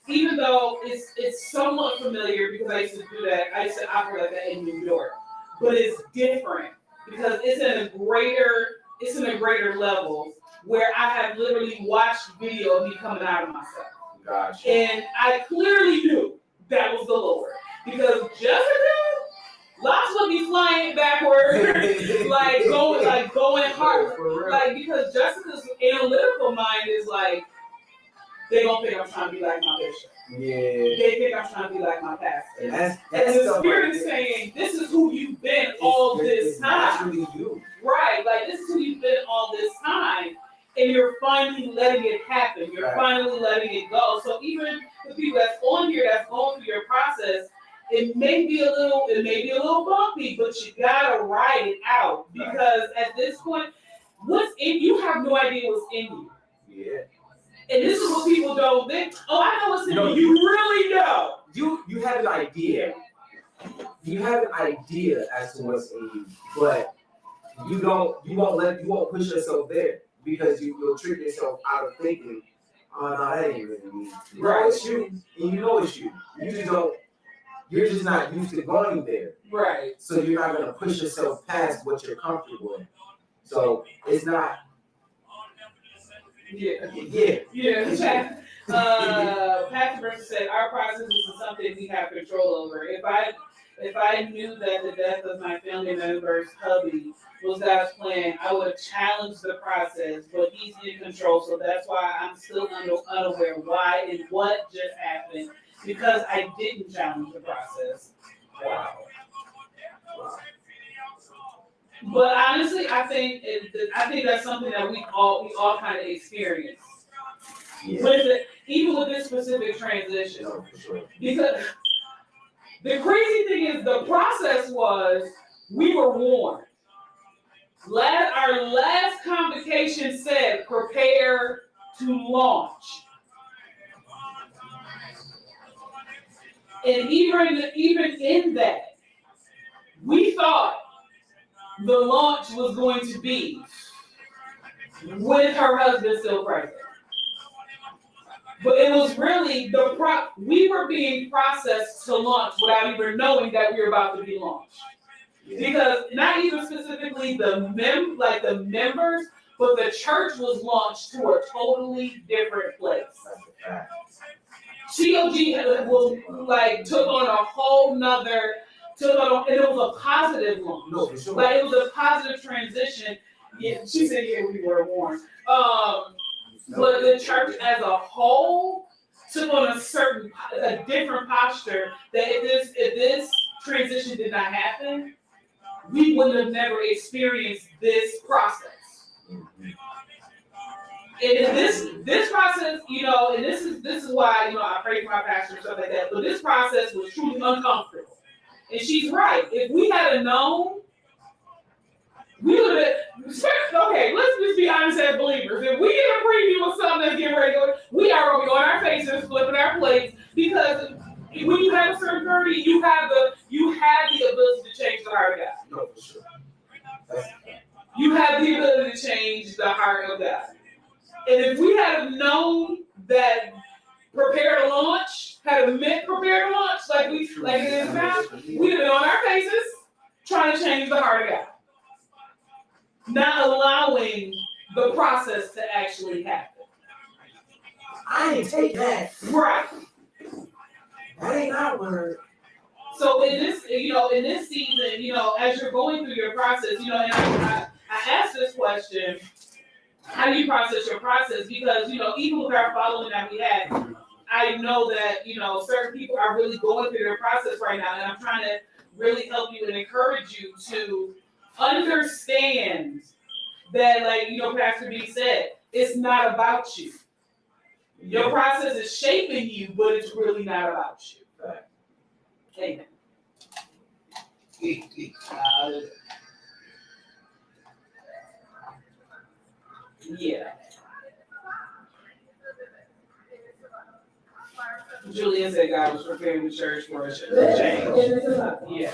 even though it's somewhat familiar because I used to do that. I used to operate like that in New York, but it's different because it's in a greater level where I have literally watched video of me coming out of myself. Gotcha. And I clearly knew that was the Lord because Jessica, lots of me flying backwards, like going hard, like because Jessica's analytical mind is like, they don't think I'm trying to be like my bishop. Yeah. They think I'm trying to be like my pastor. And the Spirit is saying, this is who you've been all this time. You. Right, like this is who you've been all this time. And you're finally letting it happen. You're finally letting it go. So even the people that's on here that's going through your process, it may be a little bumpy, but you gotta ride it out. Because at this point, what's in you have no idea what's in you. Yeah. And this is what people don't think. Oh, I know what's in you. You really know. You have an idea. You have an idea as to what's in you, but you won't push yourself there because you'll trick yourself out of thinking, oh no, that ain't really me. You know it's you, and you know it's you. You're just not used to going there. Right. So you're not gonna push yourself past what you're comfortable in. So it's not. Yeah. Pastor Burton said our process is something we have control over. If I knew that the death of my family member's hubby was God's plan, I would have challenged the process, but he's in control, so that's why I'm still unaware why and what just happened, because I didn't challenge the process. Wow. But honestly, I think that's something that we all kind of experience. Yeah. Even with this specific transition. No, for sure. Because the crazy thing is the process was we were warned. Our last convocation said prepare to launch. And even in that, we thought the launch was going to be with her husband still present. But it was really we were being processed to launch without even knowing that we were about to be launched. Yeah. Because not even specifically the members, but the church was launched to a totally different place. COG took on a whole nother, and it was a positive launch. No, for sure. Like it was a positive transition. Yeah, she said, yeah, we were warned. But the church as a whole took on a different posture that if this transition did not happen, we would have never experienced this process. And in this process, and this is why, I pray for my pastor and stuff like that, but this process was truly uncomfortable. And she's right. If we had known, we would have, okay, let's just be honest as believers. If we get a preview of something that's getting ready to go, we are going to be on our faces, flipping our plates, because when you have a certain authority, you have the ability to change the heart of God. No, for sure. You have the ability to change the heart of God. And if we had known that prepare to launch had meant prepare to launch, like it is now, we'd have been on our faces trying to change the heart of God. Not allowing the process to actually happen. I ain't take that. Right. That ain't our word. So in this season, as you're going through your process, and I asked this question, how do you process your process? Because, even with our following that we had, I know that, certain people are really going through their process right now, and I'm trying to really help you and encourage you to understand that, Pastor B said, it's not about you. Your process is shaping you, but it's really not about you. Amen. Yeah. Julian said God was preparing the church for a change. Yeah.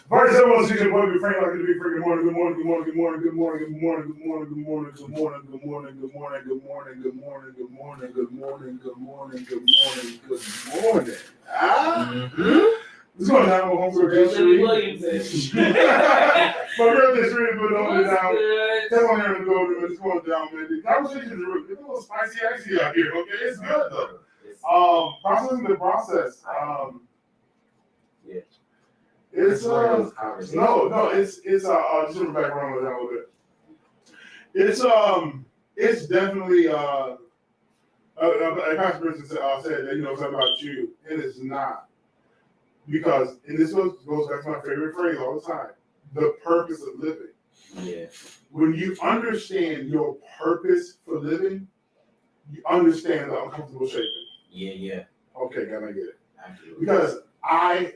Verse 7, 6, and boy, be frank like to be free. Good morning, good morning, good morning, good morning, good morning, good morning, good morning, good morning, good morning, good morning, good morning, good morning, good morning, good morning, good morning, good morning, good morning. What's going on? Home for Billy Williams. My girl just really put on it down. Good. Come on here and go to it. It's going down, man. The conversation is a little spicy, icy out here. Okay, it's good though. Processing the process. Yeah. It's just a background with that a little bit. It's definitely a pastor person said that it's about you. It is not. Because, and this goes back to my favorite phrase all the time, the purpose of living. Yeah. When you understand your purpose for living, you understand the uncomfortable shaping. Yeah. Okay, can I get it? Absolutely. Because I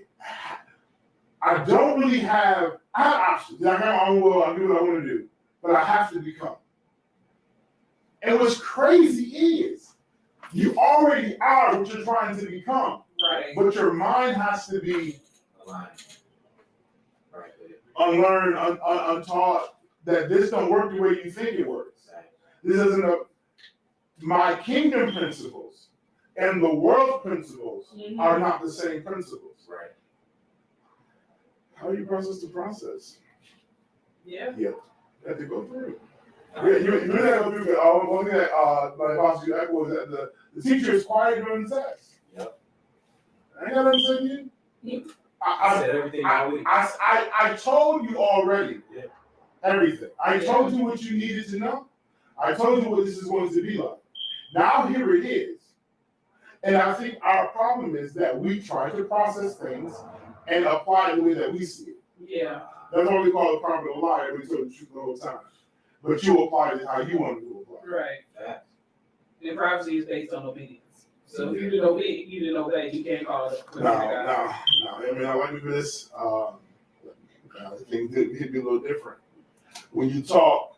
don't really I have options. I have my own will, I do what I want to do, but I have to become. And what's crazy is, you already are what you're trying to become. Right. But your mind has to be aligned. Right. Unlearned, untaught, that this don't work the way you think it works. This isn't my kingdom principles and the world principles are not the same principles. Right. How do you process the process? Yeah. You have to go through. You really have to go through it. One thing that my boss used to echo was that the teacher is quiet during the test. Yep. I ain't got nothing to say to you. I said everything I told you already. Yeah. Everything. I told you what you needed to know. I told you what this is going to be like. Now here it is. And I think our problem is that we try to process things and apply it the way that we see it. Yeah. That's what we call a prophet a liar, when he told the truth the whole time. But you apply it how you want to apply it. Right. And prophecy is based on obedience. So if you didn't obey, you can't call it. No. I mean, I like me for this. Things hit me a little different. When you talk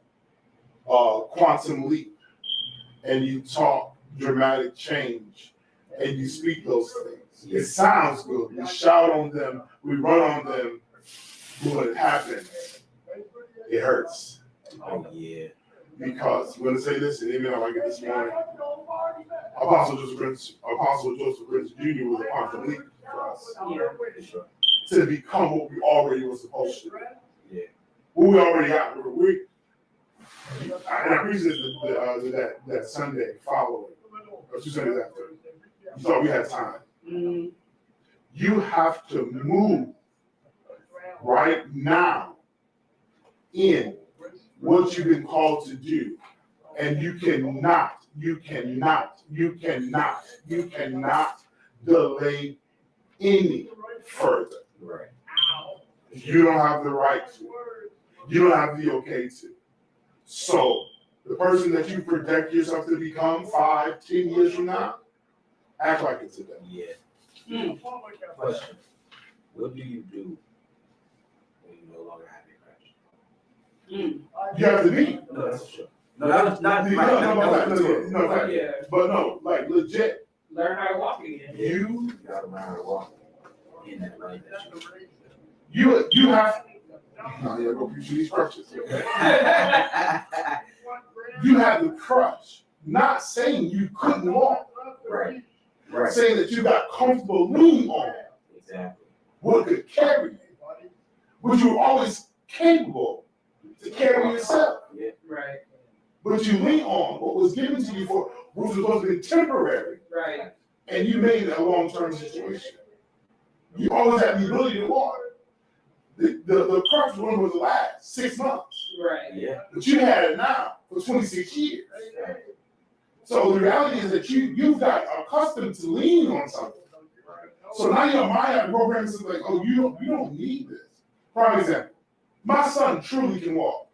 quantum leap and you talk dramatic change and you speak those things, it sounds good. We shout on them, we run on them, but when it happens, it hurts. Oh yeah. Because I'm going to say this, and even though I get this morning, Apostle Joseph Prince Jr. was a quantum leap for us Yeah. to become what we already were supposed to be. Yeah. What we already got. And I appreciate that Sunday following, or 2 Sundays after. You thought we had time. Mm-hmm. You have to move right now in what you've been called to do. And you cannot delay any further. Right. You don't have the right to. You don't have the okay to. So the person that you project yourself to become 5, 10 years from now, act like it today. Yeah. Mm. Question. What do you do when you no longer have your crash? Mm. You have to be. No, that's for sure. No, that was not Yeah. But no, like legit. Learn how to walk again. You gotta learn how to walk in that life that you have. No, yeah, go preach these crutches. You have the crush. Not saying you couldn't walk. Right. Right. Saying that you got comfortable leaning on Exactly. what could carry you. But you were always capable to carry yourself. Yeah. Right. But you lean on what was given to you for what was supposed to be temporary. Right. And you made it a long-term situation. You always had the ability to walk. The crux one was the last 6 months. Right. Yeah. But you had it now for 26 years. So the reality is that you've got accustomed to leaning on something. So now your mind has programmed to like, oh, you don't need this. Prime example. My son truly can walk.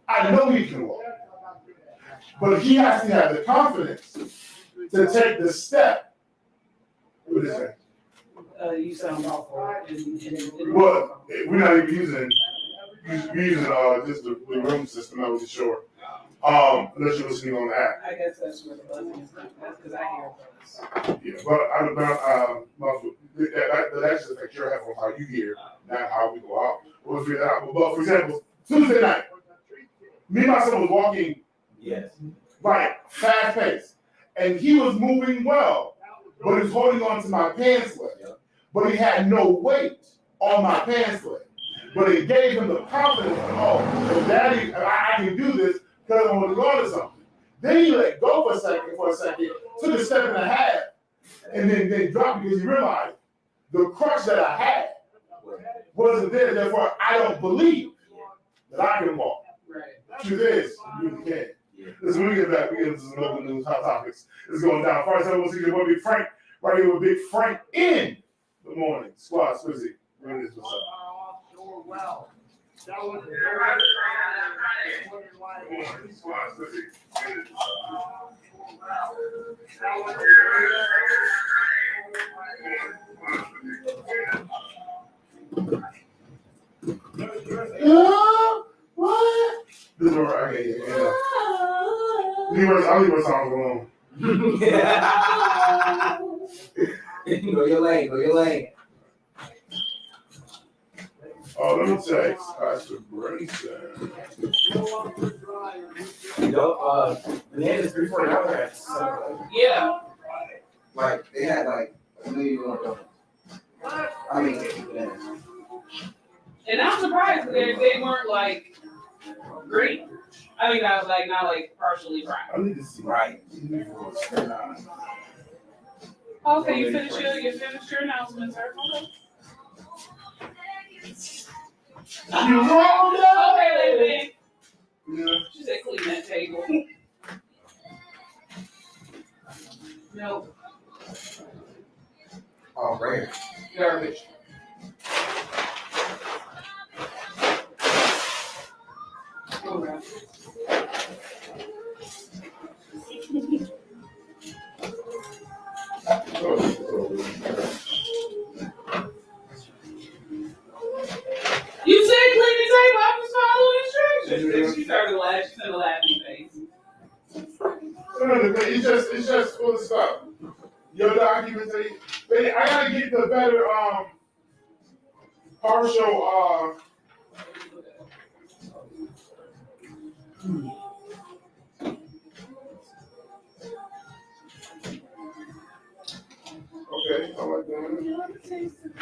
I know he can walk. But he has to have the confidence to take the step. What is that? You sound awful. Well, we're not even using just the room system, I'm not sure. Unless you're listening on the app. I guess that's where the buzzing is. That's because I hear buzz. Yeah, but that just affects your headphones, how you hear, not how we go out. We'll figure that out. But for example, Tuesday night, me and my son was walking Yes. like fast paced, and he was moving well, but he was holding on to my pants leg. But he had no weight on my pants leg. But it gave him the confidence, oh, well, Daddy, I can do this because I'm holding on to something. Then he let go for a second, took a step and a half, and then dropped because he realized the crush that I had wasn't there. Therefore, I don't believe that I can walk. Right. Truth is, you really can. Listen, when we get back, we get into some local news, hot topics. It's going down. First, I want to see your Big Frank, right here with Big Frank in the morning. Squad, Swizzy, bring this what's up. Well, that was Squad, Swizzy. What? This is where I get it. I'll leave our songs alone. Go your lane, go your lane. Oh, let me text Pastor Brayson. Bananas 3-4 hours. Yeah. Like, they had like a million more. I mean, bananas. And I'm surprised they weren't like green. I mean, not like partially brown. I need to see. Right. Okay, you finished your announcement, sir. Okay. You wrong, Okay, lady. Yeah. She said clean that table. Nope. Oh, right. Garbage. Okay. You said clean the table. I'm just following instructions. Then she started laughing. She said a laughing face. It's just full of stuff. Your documents, I gotta get the better partial Okay. like that. You're the taste of the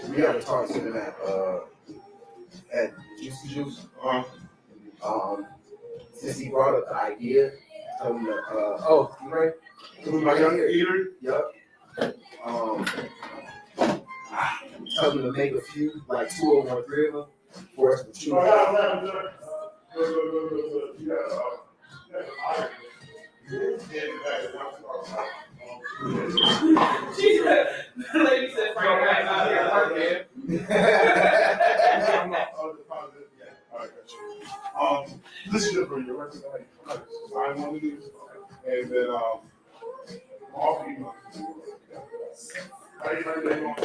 We have a talk to them at Juicy Juice. Since he brought up the idea, told him that, oh, you right? My young eater. Yep. Told him to make a few, like 2 of them or 3 of them, for us to choose. The lady said, Frank, right out here working. This is just for you. I want to do this. And then, all people. How you doing?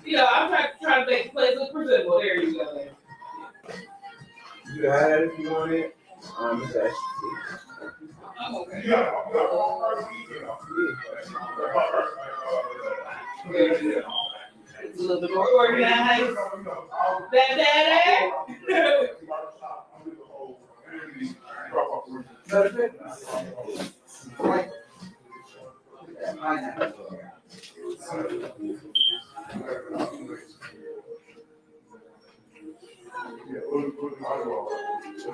Yeah, I'm trying to make the place look presentable. There you go. You can have it if you want it. It's actually. I'm okay. It's a little bit more organized. That.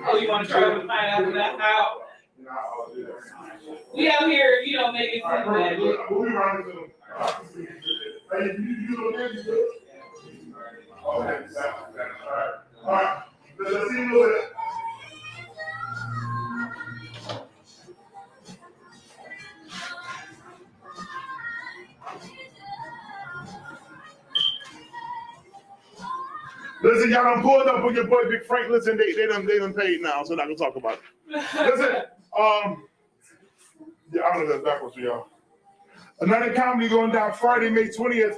Oh, you want to try to find out that how? We out here, making food magic. All right. Let's see you. Listen, y'all done pulled up with your boy Big Frank. Listen, they done paid now, so I'm not gonna talk about it. Listen, yeah, I don't know if that's backwards for y'all. Another comedy going down Friday, May 20th.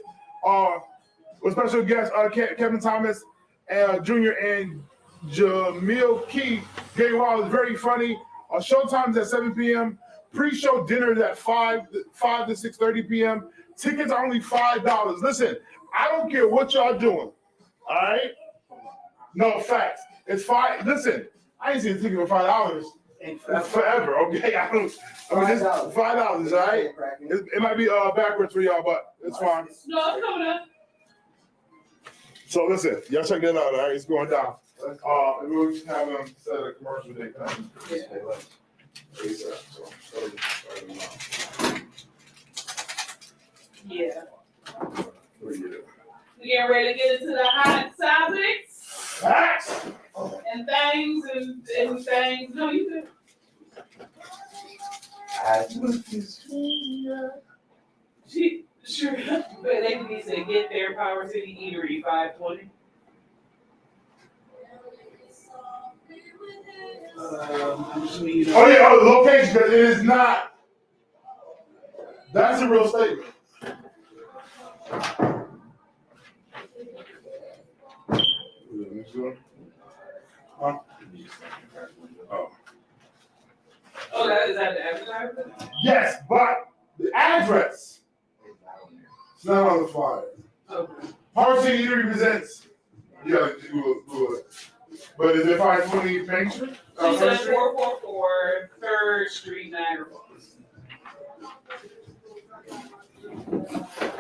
With special guests Kevin Thomas Jr. and Jamil Key. Gay Wild is very funny. Showtime's at 7 p.m. Pre-show dinner is at 5 to 6:30 p.m. Tickets are only $5. Listen, I don't care what y'all doing. All right? No, facts. It's $5. Listen, I ain't seen a ticket for $5 forever, okay? It's $5, all right? It might be backwards for y'all, but it's fine. No, it's coming up. So listen, y'all check that out, all right? It's going down. We'll just have them set a commercial date. Yeah. We getting ready to get into the hot topics Facts. and things and things. No, you good. Sure. But they can say get there, Power City Eatery, 520. I'm assuming you know. Oh yeah, the location, because it is not. That's a real statement. Huh? Oh, is that the advertisement? Yes, but the address is not on the flyer. Okay. Power City Eatery presents. Yeah, do it. But is it 520 Main Street? She said 444 3rd Street, Niagara Falls.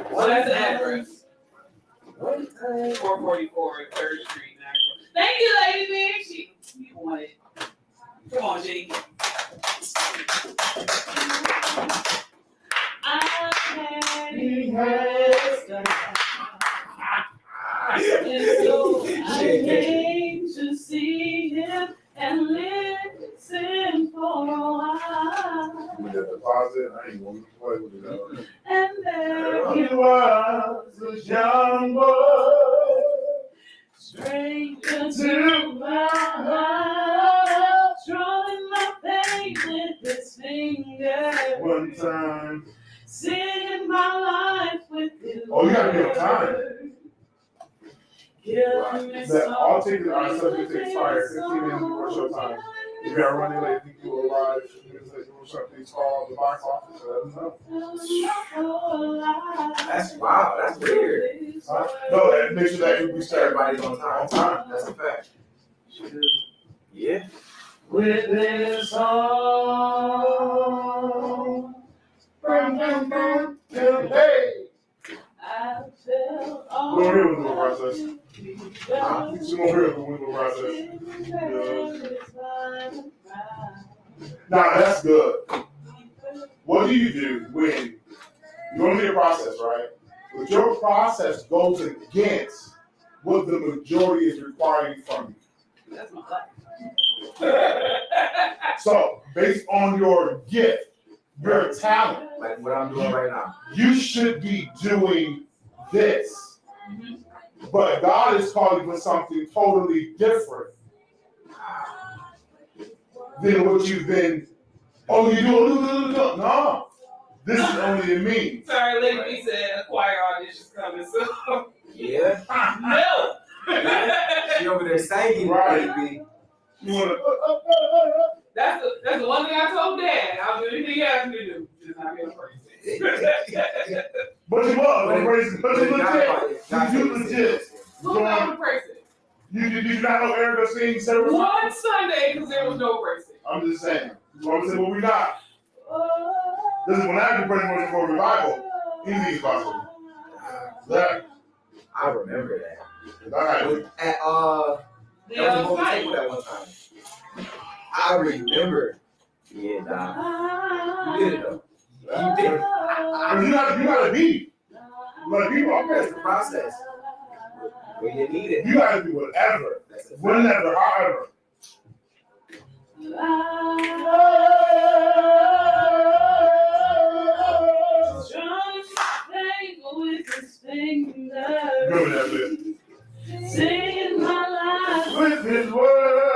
So that's the address. 444 3rd Street, Niagara Falls. Thank you, Lady B. You want it. Come on, G. I came to see him and listen for a while. With the deposit, I ain't gonna play with it. And there he was a young boy, stranger to my heart, drawing my pain with his finger. one time. Singing my life with you. Oh, you gotta be on time. that all tickets are subject to expire 15 minutes before showtime. If you are running late, think you will arrive 15 minutes late before showtime. Please call the box office and let them know. That's wow. That's weird. No, and make sure that we start Everybody's on time. That's a fact. Yeah. With this song, till hey. I felt all Go ahead with the process. You gonna hear the window process. Now that's good. What do you do when you're gonna be a process, right? But your process goes against what the majority is requiring from you. That's my life. So, based on your gift, your talent, Like what I'm doing right now. you should be doing this. But God is calling for something totally different than what you've been. Oh, you do. No. This is only in me. Sorry, Lady B said a choir audition's coming soon. Yeah. No. She over there singing, Right. baby. You wanna? That's the one thing I told Dad. I'll do anything you ask me to do. Just not be a person. But you was, but you legit. You legit. Who's not a person? You did not know Erica sing several One Sunday, because there was no person. I'm just saying. I'm saying, well, we not. This is when I do pretty much for revival. Anything's possible. That. I remember that. That. At The other side. that one time. I remember. Yeah, nah. You did it though. You did it. You gotta be. Like people, That's okay. the process. When you need it. You gotta do whatever, whenever, however. Go with that bit. Sing my life. With his word.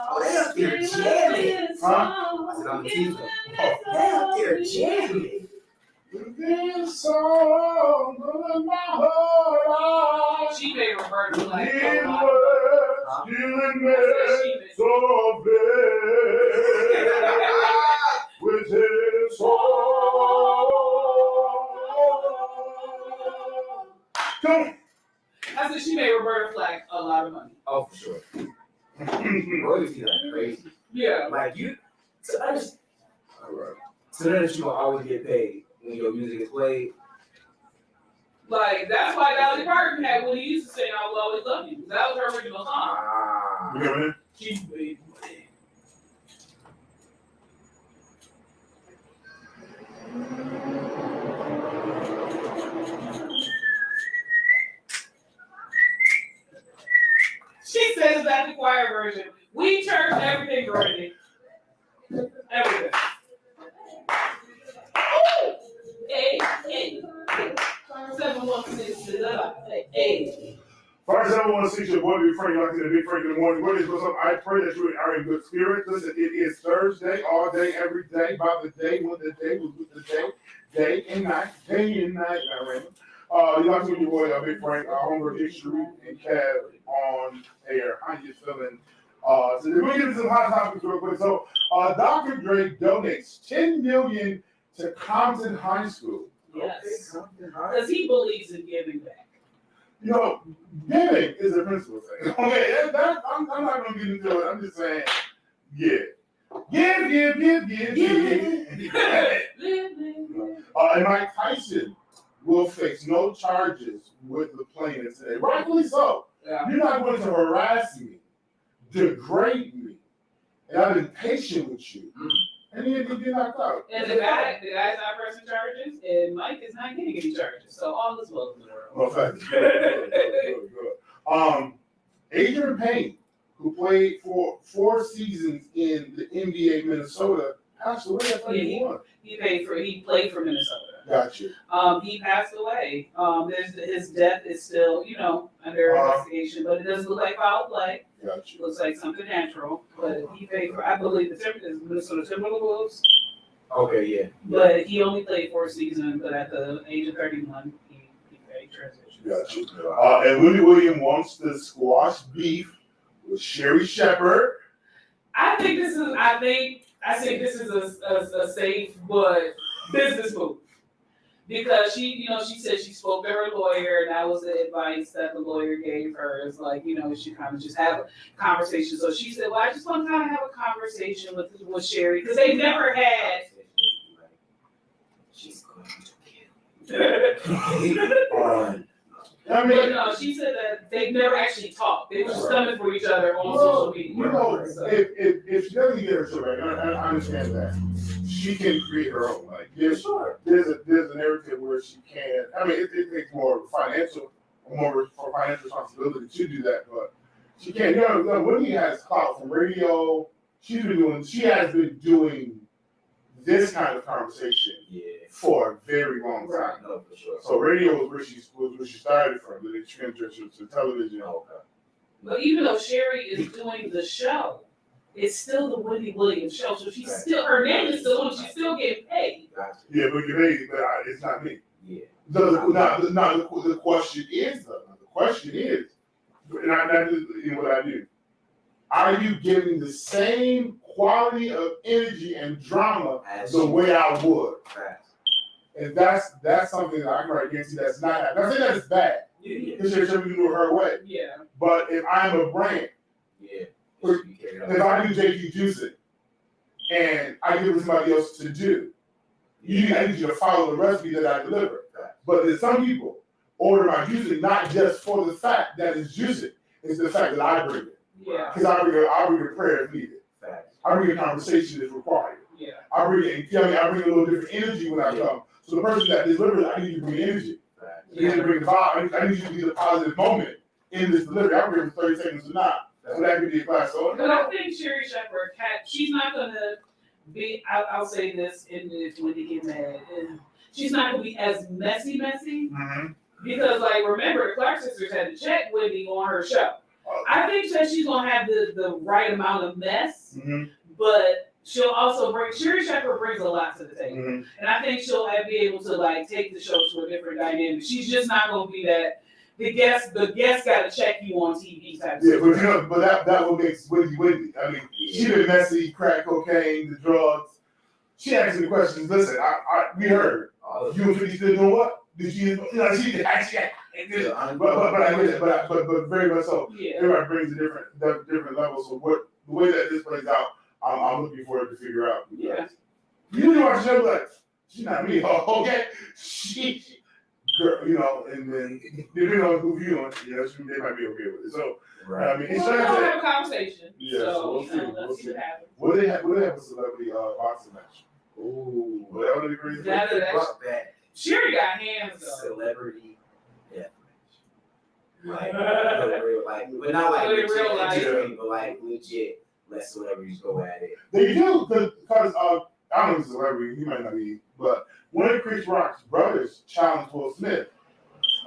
Oh, they up there jamming. Huh? I said, I'm teasing them. Oh, they up there jamming. With this song in my heart. She made Roberta like His a lot. word, you made so big. With his song. Come. I said she made Roberta Flack a lot of money. Oh, for sure. Royalty like crazy. Yeah. Like you, so that you will always get paid when your music is played. Like, that's why Dolly Parton had when he used to sing I Will Always Love You. That was her original song. Ah. You coming in? She made She says that the choir version. We church everything Brandy. Everything. Ooh! Hey, hey, hey. 716 hey. First, I want to see your boy be praying like a big Frank in the morning. What is what's up? I pray that you are in good spirit. Listen, it is Thursday, all day, every day, by the day, when the day was with the day and night, not random. You like to meet your boy, Big Frank, Homer, Dick Street, and Kev on air. How you feeling? So we're gonna get into some hot topics real quick. So, Dr. Dre donates $10 million to Compton High School. Yes. Because he believes in giving back. You know, giving is a principle thing. Okay, I'm not gonna get into it. I'm just saying, yeah. Give. And Mike Tyson will face no charges with the plaintiff today. Rightfully so. Yeah. You're not going to harass me, degrade me, and I've been patient with you. And then you get knocked out. And the guy's not pressing charges, and Mike is not getting any charges. So all is well in the world. Well, thanks. Good. Adrian Payne, who played for 4 seasons in the NBA Minnesota, passed away at 31. He played for Minnesota. Gotcha. He passed away. His death is still, under investigation, but it doesn't look like foul play. Gotcha. It looks like something natural. But he played for, I believe, the Minnesota Timberwolves. Okay, yeah. But he only played 4 seasons. But at the age of 31, he transition. Gotcha. And Wendy Williams wants to squash beef with Sherry Shepherd. I think this is a safe but business move. Because she said she spoke to her lawyer, and that was the advice that the lawyer gave her. It's like, she kind of just have a conversation. So she said, well, I just want to kind of have a conversation with Sherry, because they never had. She's going to kill. I mean, But no, she said that they never actually talked. They were just coming for each other on social media. So. if she doesn't get her shit right, I understand that. She can create her own. Like, there's a narrative where she can. I mean, it takes more financial responsibility to do that, but she can. Whitney has clout from radio. She has been doing this kind of conversation for a very long time. No, for sure. So radio was where she started from. Then she transitioned to television. But even though Sherry is doing the show, it's still the Wendy Williams show. So she's still, her name is still on, she's still getting paid. Yeah, but you're paid, but it's not me. Yeah. The question is, and I do what I do. Are you giving the same quality of energy and drama the way I would? And that's something that I can write against you that's not happening. I'm not saying that it's bad. Because she should do it her way. Yeah. But if I'm a brand, if I do JP Juicing and I give it to somebody else to do, I need you to follow the recipe that I deliver. But there's some people order my juicing not just for the fact that it's juicing, it's the fact that I bring it. Yeah. Because I bring a prayer if needed. I bring a conversation if required. Yeah. I bring a little different energy when I come. So the person that delivers, I need you to bring energy. You need to bring the vibe. I need you to be the positive moment in this delivery. I bring 30 seconds or not. So that could be a class. So, but I think Sherry Shepherd, she's not going to be, I'll say this, and if Wendy get mad, she's not going to be as messy. Mm-hmm. Because, like, remember, the Clark sisters had to check Wendy on her show. I think that she's going to have the right amount of mess, but she'll also Sherry Shepherd brings a lot to the table. And I think she'll be able to, like, take the show to a different dynamic. She's just not going to be that, the guest got to check you on TV type of Yeah, but that will make Wendy. I mean, she been messy, crack cocaine, the drugs. She asked me the questions. Listen, we heard. You and 50 still doing what? Did she actually but very much so. Yeah. Everybody brings a different level. So the way that this plays out, I'm looking forward to figure out. Yeah. You watch the show like, she's not me. Okay. She girl, and then depending on who you on, they might be okay with it. So I mean, we'll have a conversation. Yeah, so we'll see. Let's see what happens. Will they have a celebrity boxing match? Ooh. Well, that would agree. Sherry got hands though. Celebrity death match. But not like in real life, but like legit. Let celebrities go at it. They do because I don't know if he's a celebrity. He might not be, but one of Chris Rock's brothers challenged Will Smith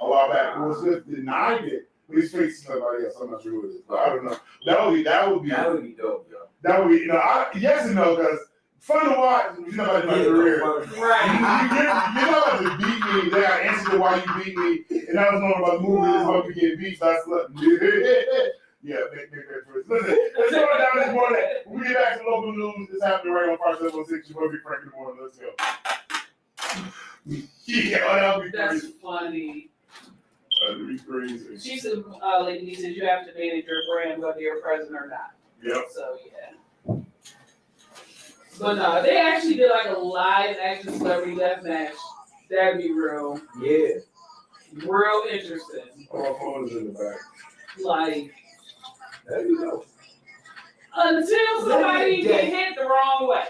a while back. Will Smith denied it, but he's facing somebody else. I'm not sure who it is, but I don't know. That would be dope, yo. That would be yes and no, because fun to watch. You know about my career. Right. You're not about to beat me. They got answer to why you beat me, and that was knowing about the movie. It's about me getting beat. So I slept. Yeah, make that choice. Listen, let's go down this morning. When we get back to local news, it's happening right on Park 716. You're going to be Frank in the morning. Let's go. Yeah, that'll be That's crazy. funny. That'll be crazy. She said, lady said you have to manage your brand whether you're present or not. Yep. So yeah. But no, they actually did like a live action celebrity death match. That'd be real interesting. Oh, my phone is in the back. Like, That'd be dope. until somebody get hit the wrong way.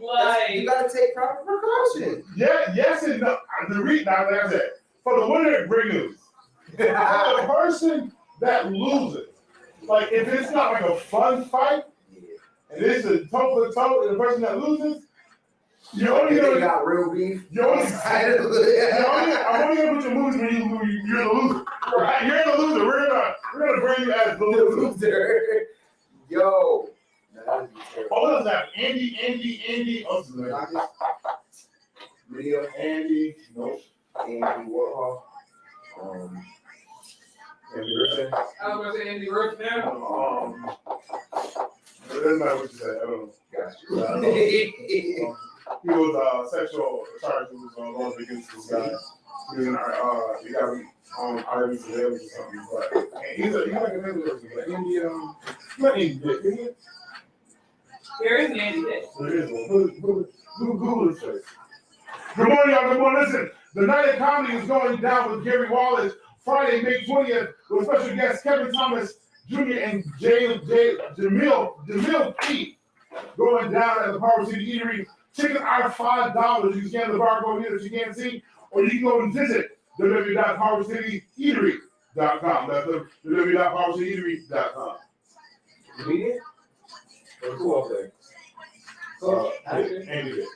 Like, You gotta take proper precautions. Yeah, yes and no. The reason, like I said, for the winner, great news. For the person that loses, like if it's not like a fun fight, and it's a toe for toe, and the person that loses, you're only gonna got real beef. I'm only gonna put your moves when you're the loser. Right? You're the loser. We're gonna bring you as the loser. Yo. That would be terrible. Oh, what is that? Andy. Oh, Video. Andy. Nope. Andy Warhol. Andy Griffin. I was gonna say Andy Griffin. That's not what you said. I don't know. Gotcha. He was sexual charges on against this guy. He was in he got on Irish surveillance or something. But he's like an Indian person, but Indian, not Indian, isn't it? There is an Andy Dick. There is one. Google his face. Good morning, y'all. Good morning. Listen, the night of comedy is going down with Gary Wallace Friday, May 20th, with special guests Kevin Thomas Jr. and Jamil P. going down at the Power City Eatery. Tickets are $5. You can scan the barcode here that you can't see, or you can go and visit www.powercityeatery.com. That's www.powercityeatery.com. Comedian? Or who up there? Andy did.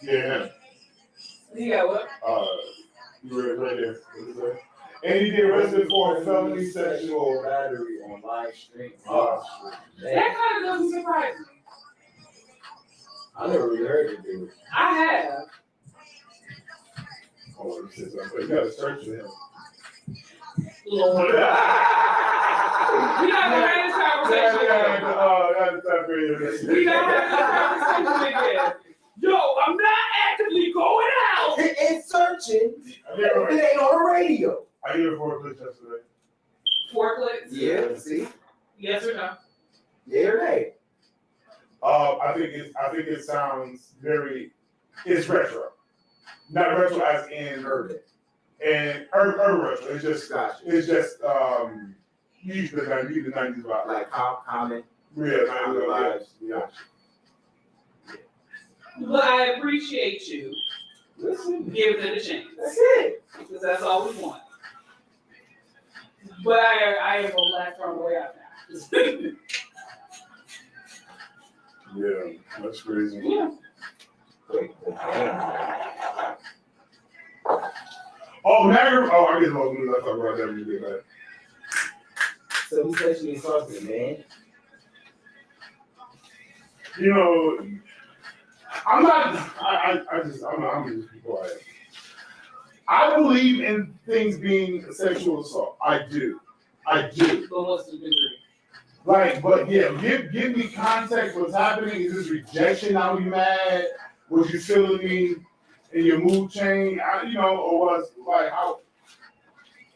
Yeah. You got what? You were right there. What is that? Andy did arrested for felony sexual battery on live stream. That kind of doesn't surprise me. I never really heard it, dude. I have. Oh, shit. You gotta search for him. Lord. We're not gonna have this conversation again. We're not having this conversation again. Yo, I'm not actively going out. It's searching. It ain't on the radio. I gave it 4 clicks yesterday. 4 clicks? Yeah, see? Yes or no? Yeah or nay? I think it sounds it's retro. Not retro as in Urban. and urban retro. It's just Gotcha. you use the 90s vibe. Like comment. Yeah, Comment vibes. yeah. But I appreciate you Listen. giving it a chance. That's it. Because that's all we want. But I am gonna laugh from the way out now. Yeah, that's crazy. Yeah. Wait, Oh, Niagara. Oh, I guess most of us talk about that when you get back. so who sexually assaulted, man? You know, I'm just be quiet. I believe in things being sexual assault. I do. But what's the degree? Like, but yeah, give me context. What's happening? Is this rejection? Now you mad? Was you feeling me in your mood change? Or was like how?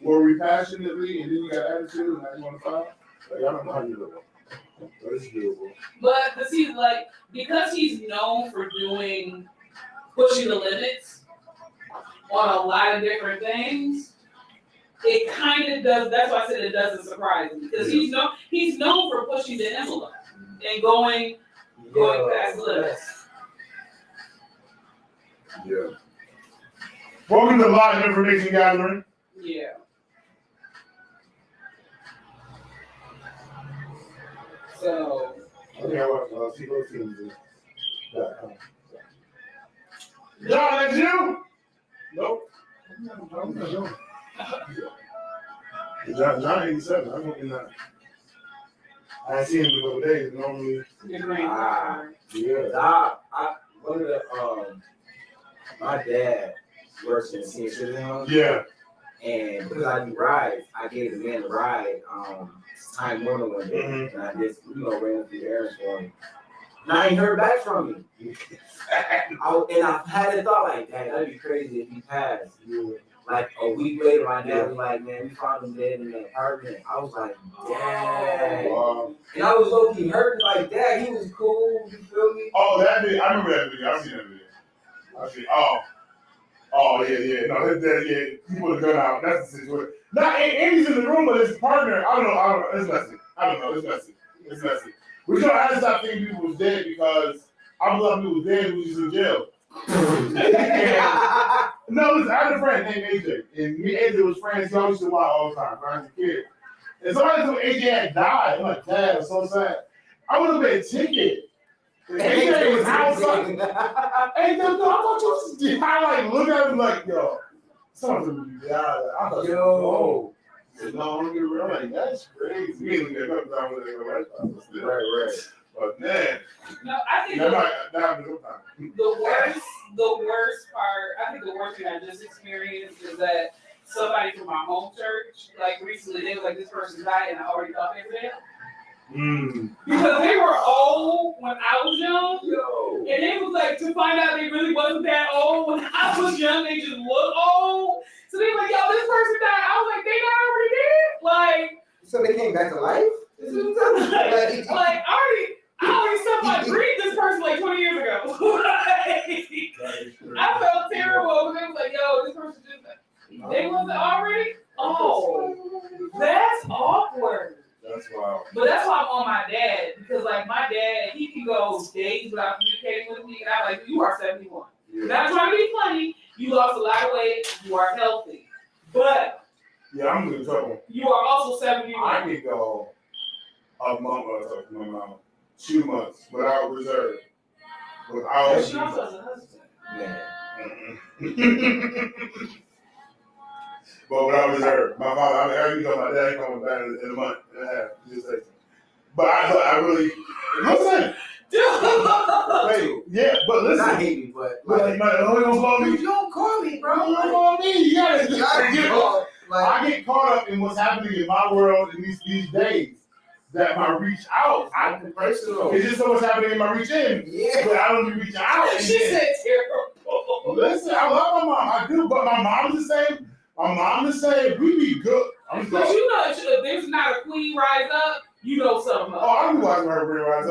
Were we passionately and then you got attitude and now you want to fight? Like I don't know how you do it. But it's doable. But because he's known for pushing the limits on a lot of different things, it kind of does. That's why I said it doesn't surprise me because he's known for pushing the envelope and going past limits. Yeah. Welcome to live information gathering. Yeah. So. Okay, I watch Tico Teams. John, that's you? Nope. I'm not John. John 87. I'm looking at. I seen him in a couple days. Normally. Your grandfather. Yeah. One of the my dad works in a senior citizen home. Yeah. And because I do rides, I gave the man a ride Time Warner one day, and I just ran through the errands for him. And I ain't heard back from him. And I had a thought like, dang, that'd be crazy if he passed. Like a week later, my dad was like, man, we found him dead in the apartment. I was like, dang. Wow. And I was low-key hurt, like, dad, he was cool, you feel me? Oh, that video. I remember that video. I've seen that video. Oh, yeah. No, he put a gun out. That's the situation. Not Andy's in the room, but his partner. I don't know. It's messy. It's messy. We don't have to stop thinking people was dead because I believe people was dead who was just in jail. No, listen, I had a friend named AJ, and me and AJ was friends. He always used to watch all the time, right? As a kid. And somebody told me AJ had died. I'm like, Dad, I'm so sad. I would have paid a ticket. AJ was outside. Hey, no, I thought you was dead. I look at him like, yo, something would be died. I thought, yo. No, I'm gonna get real. Like, that's crazy. We ain't gonna get up down with it. Right. But man, No, I think that happened sometimes. the worst part, I think the worst thing I just experienced is that somebody from my home church, like recently, they were like, this person died, and I already thought they were dead. Because they were old when I was young, and it was like to find out they really wasn't that old when I was young. They just look old. So they were like, yo, this person died. I was like, they already did. Like, So they came back to life? like I already saw my breed this person like 20 years ago. I felt terrible because they was like, yo, this person just they wasn't already. Oh, that's awkward. That's wild. But that's why I'm on my dad, because like my dad, he can go days without communicating with me, and I'm like, you are 71. Yeah. Not trying to be funny, you lost a lot of weight, you are healthy. But Yeah, I'm in trouble. you are also 71. I could go a month or so, no, 2 months without reserve. Without. She also has a husband. Mm-mm. But without reserve. My father, I mean, my dad coming back in a month and a half. Just say so. But I really, listen. Wait, yeah, but listen. Not hate me, but Like, only gonna call me. you don't call me, bro. You don't call me. You gotta get call. I get caught up in what's happening in my world in these days. That my reach out, personal. it's just so what's happening in my reach in. Yeah. But I don't be reaching out. She said terrible. Listen, I love my mom. I do, but my mom's the same. My mom the same. We be good. But you know, if there's not a queen rise up, you know something up. Oh, I be watching her realize.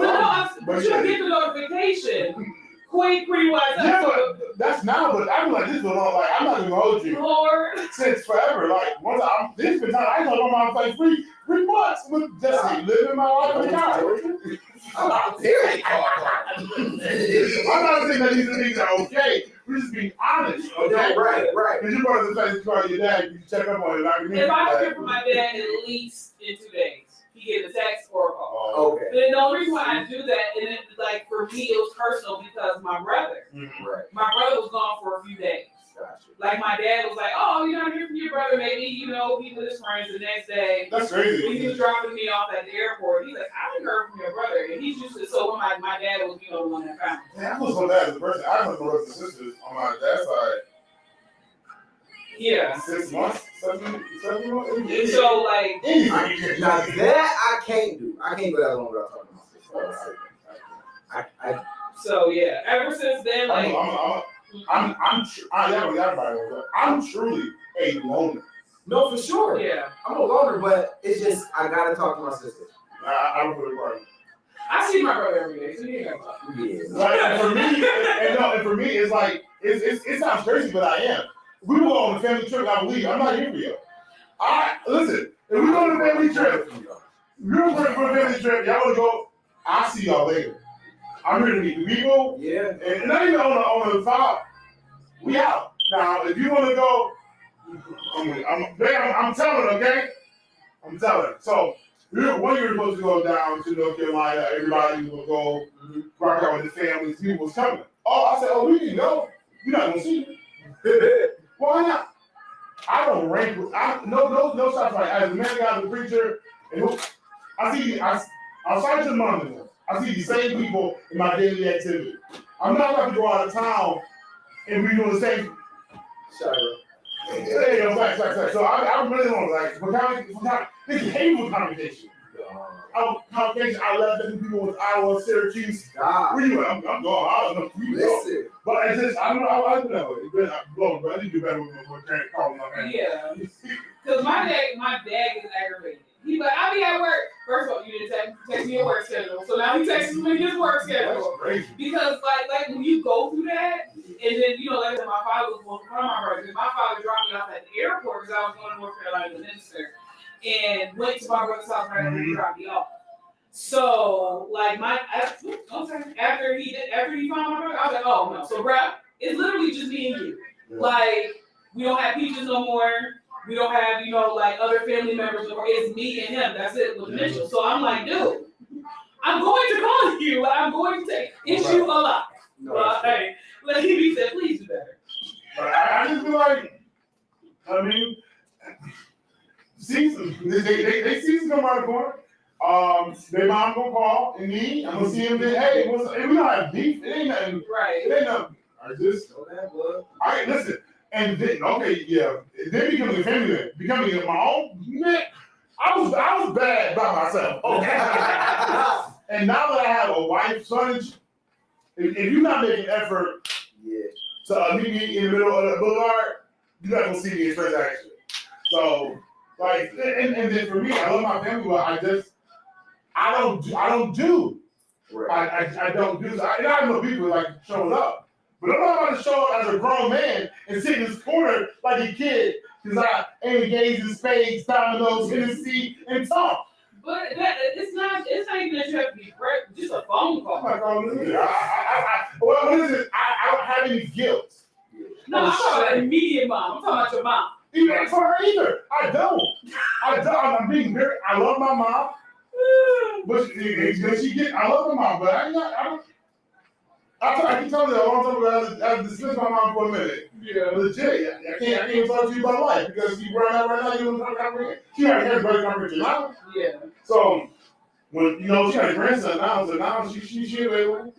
But you get the notification. Queen rise up. Yeah, but that's now. But I'm like this for long. Like I'm not gonna hold you Lord. since forever. Like once this been time. I know my mom like 3 months with just living my life in the car. I'm very I'm not saying that these things are okay. We're just being honest. Okay, right. Because your brother says you call your dad, you check up on it. If I don't hear from my dad at least in 2 days, he gets a text or a call. Okay. But the only reason why I do that, and it, like for me, it was personal because my brother was gone for a few days. Gotcha. Like my dad was like, oh, you don't hear from your brother, maybe, he with his friends the next day. That's When he crazy. was dropping me off at the airport, he's like, I haven't heard from your brother. And he's used to, so when my dad was, the one that found me. Man, I was so bad as a person. I have brothers and sisters on my dad's side. Yeah. 6 months, 7 months. And so, like, Now that I can't do. I can't go that long without talking to my sister. I so yeah, ever since then, like, I'm truly a loner. no, for sure. yeah. I'm a loner, but it's just I gotta talk to my sister. I don't put it right. I see my brother every day, so he ain't got to talk. Yeah. Like and for me, it's like it sounds crazy, but I am. We will go on a family trip. I believe I'm not here for you. Listen. If we go on a family trip, you're for a family trip. Y'all wanna go? I'll see y'all later. I'm here to meet the people. Yeah. And not even on the top. We out. Now, if you want to go, I'm telling, okay? I'm telling. So, one year supposed to go down to North Carolina. Everybody will go rock out with the families. People was coming. Oh, I said, we didn't go. You're not going to see me. Why not? I don't rank with, no shots like, as a man, as a preacher, and outside your mom, I see the same people in my daily activity. I'm not about to go out of town and we doing the same. Fact. So I really want this is hateful conversation. Conversation I left that people with Iowa, Syracuse. Where you at? I'm going. I don't know. Listen. But it's just I don't know. I know. I'm blown, but I need to do better with my parents calling my parents. Yeah. Because my dad gets aggravated. He's like, I'll be at work. First of all, you didn't text me your work schedule. So now he texts me his work schedule. That's crazy. Because like when you go through that, and then like my father was one of my brothers. My father dropped me off at the airport because I was going to North Carolina to minister, and went to my brother's house right after he dropped me off. So like after he found my brother, I was like, oh no. So bro, it's literally just me and you. Yeah. Like we don't have peaches no more. We don't have, like other family members, or it's me and him. That's it with Mitchell. So I'm like, dude, I'm going to call you. I'm going to take issue a lot. But hey, let he said, please do better. But I just feel like, season. They season come around the corner. Their mom gonna call and me. I'm gonna see him. Then, hey, what's up? Hey, we don't have beef. It ain't nothing. Right. It ain't nothing. I listen. And then, okay, yeah. Then becoming a family man, becoming my own man. I was bad by myself. Okay. And now that I have a wife, son, if you're not making effort to meet me in the middle of the boulevard, you're not gonna see me in straight action. So, like, and then for me, I love my family, but I don't do. Right. I don't do. I know people like showing up, but I'm not about to show up as a grown man and sit in this corner like a kid because I ain't engaged in spades, dominoes, Hennessy, and talk. But it's not even that you have to be just a phone call. I'm not going to do that. What is it? I don't have any guilt. No, I'm talking about immediate mom. I'm talking about your mom. Even for her either. I don't. I'm being very. I love my mom, but she get. I love my mom, but I don't. I keep telling you a long time ago. I dismissed my mom for a minute. Yeah, legit. I can't even talk to you about life because you right now. You don't talk about it. She already has a conversation now. Yeah. So when she got a grandson now, so now she available.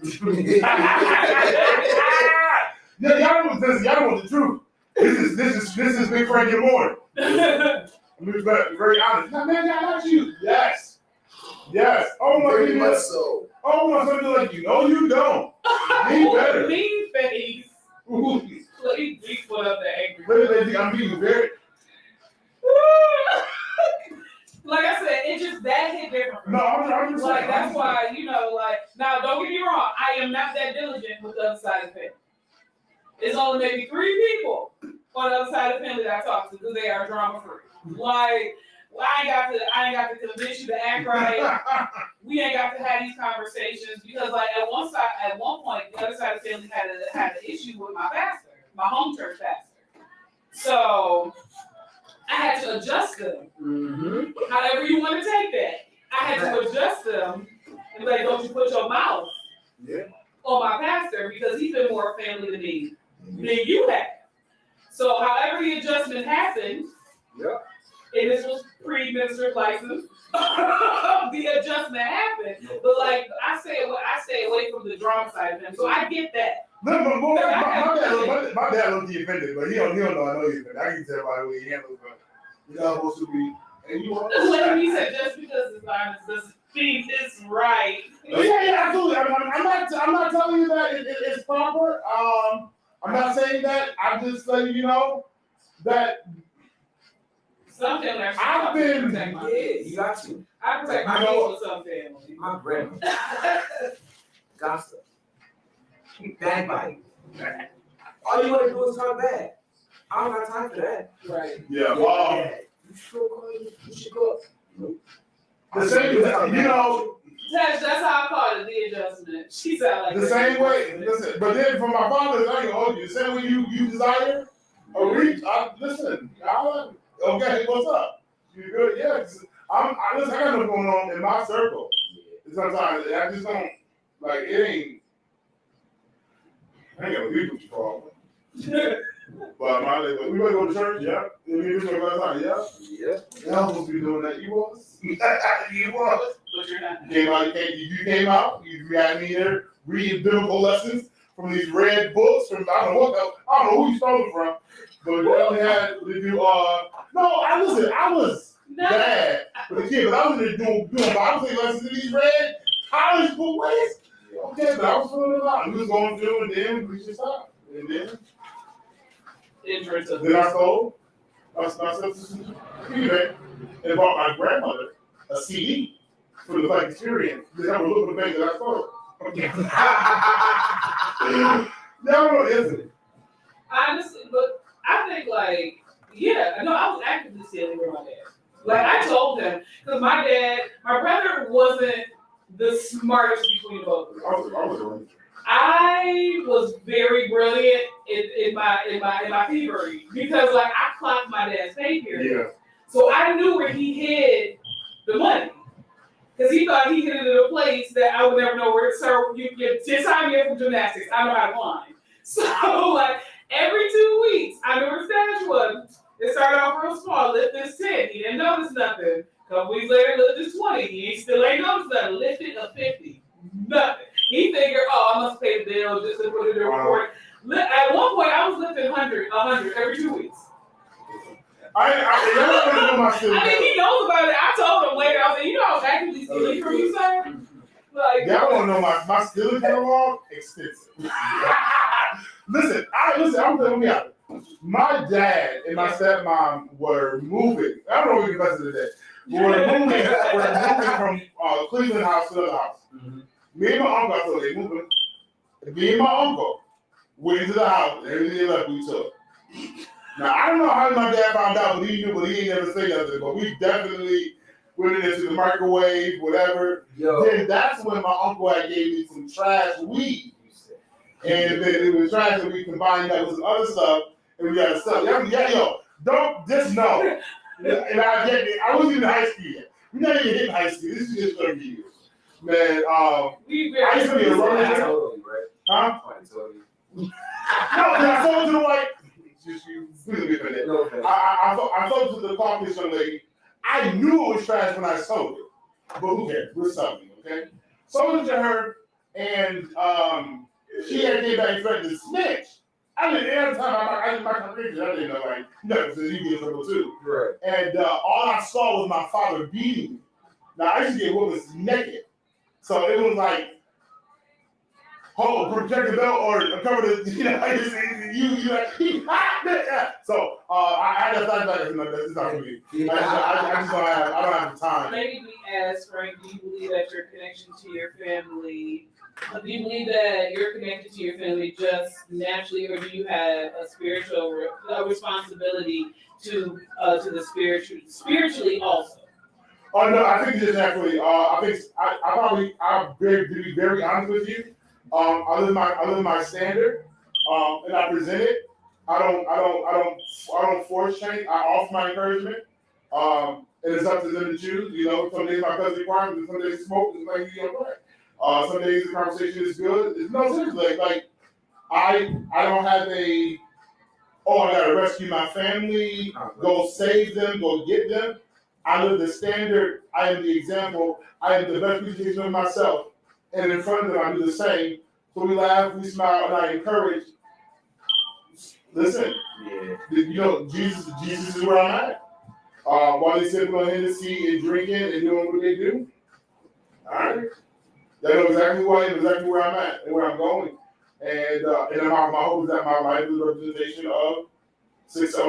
Yeah, y'all want the truth. This is Big Frank in the morning. I'm being very honest. Now, man, I like you. Yes. Oh my Very much goodness. so. Oh my something like you. No, you don't. Be better. Mean face. Ooh. Please put up the angry. I'm being very. Like I said, it just that hit different. No, I'm just like saying. that's why now don't get me wrong, I am not that diligent with the other side of the family. It's only maybe 3 people on the other side of the family that I talk to because they are drama free. Like I ain't got to convince you to act right. We ain't got to have these conversations because like at one point the other side of the family had an issue with my pastor, my home church pastor. So I had to adjust them. Mm-hmm. However you want to take that. I had to adjust them and be like, don't you put your mouth on my pastor because he's been more family than me than you have. So however the adjustment happened, and this was pre-minister's license, the adjustment happened. But like I stay away from the drama side of him. So I get that. My dad looked offended, but he don't know I know he's offended. I can tell by the way he handles it. You're not supposed to be, and you are. When he said just because it's honest doesn't mean it's right. Yeah, absolutely. I'm not telling you that it's proper. I'm not saying that. I'm just letting you know that some family I've been. You got to. I protect my kids with some family. My grandma. Gossip. Backbite. All you want to do is talk bad. I don't have time for that. Right. Yeah. You should go. The same, That's how I call it, the adjustment. She sound like the same way. Listen, but then from my father, I can hold you. The same way you desire or reach. Okay, what's up? You good? Yeah. Listen, I got nothing going on in my circle. Sometimes I just don't like it. Ain't. I ain't got a legal problem. But we went to go to church, yeah. We went last time, yeah. Y'all supposed to be doing that. You was. You was. But you're not. You came out. You got me there reading biblical lessons from these red books. From I don't know who you stole it from, but you only had to do. No, I was bad for the kid, but I was there doing Bible study lessons in these red college book ways. Okay, but I was feeling it out. We was going through, and then we just stopped, and then. Interesting. Then I sold my sister's eBay and bought my grandmother a CD for the like experience. They have a look at the thing that I sold. Okay. No, isn't it? Honestly, but I think I was actively stealing from my dad. Like I told him, because my brother wasn't the smartest between both of us. I was very brilliant in my thievery because like I clocked my dad's pay period. Yeah. So I knew where he hid the money. Because he thought he hid it in a place that I would never know where. So it's time to get from gymnastics. I know how to climb. So like every 2 weeks, I knew where the stash was. It started off real small, lift this 10. He didn't notice nothing. Couple weeks later, looked at 20. He still ain't noticed nothing. Lifted a 50. Nothing. He figured, oh, I must pay the bill just to put it in the report. At one point, I was lifting 100 every 2 weeks. I know my I mean, he knows about it. I told him later, I was like, you know, I was actively stealing from you, sir. Like, y'all want to know my stealing catalog? Extensive. listen, I'm telling you, my dad and my stepmom were moving. I don't know if you guys did that. We're moving from Cleveland house to the house. Mhm. Me and my uncle, so they moving. Me and my uncle went into the house. Everything left, we took. Now I don't know how my dad found out, but he knew, but he ain't never say nothing. But we definitely went into the microwave, whatever. Yo. Then that's when my uncle had gave me some trash weed. And then it was trash and we combined that with some other stuff and we got to sell. Yeah, yo, don't just know. And I wasn't even in high school yet. We're not even hitting high school. This is just 30 years. Man, I used to be a runner. Huh? No, I sold to the white. I sold to the Caucasian young lady. I knew it was trash when I sold it. But who cares? We're selling it, okay? Sold it to her, and she had came back and threatened to snitch. I mean, every time I didn't my pictures, I didn't know, like, no, so you get in trouble too. Right. And all I saw was my father beating me. Now, I used to get women naked. So it was like, hold, protect the belt or cover the, you know, so I had to flashback, that's not for me. I don't have the time. Maybe we ask, Frank, do you believe that your connection to your family, do you believe that you're connected to your family just naturally, or do you have a spiritual responsibility to the spiritually also? Oh no, I think just naturally. I'll be very honest with you. I live my standard, and I present it. I don't force change. I offer my encouragement. And it's up to them to choose. You know, some days my cousin requires, and some days smoke, and like you know, some days the conversation is good. It's no seriously like I don't have I gotta rescue my family, go save them, go get them. I live the standard, I am the example, I am the best representation of myself. And in front of them I do the same. So we laugh, we smile, and I encourage. Listen, you know, Jesus is where I'm at. While they sipping on Hennessy and drinking and doing what they do. Alright. They know exactly who I am, exactly where I'm at and where I'm going. And my hope is that my life is a representation of on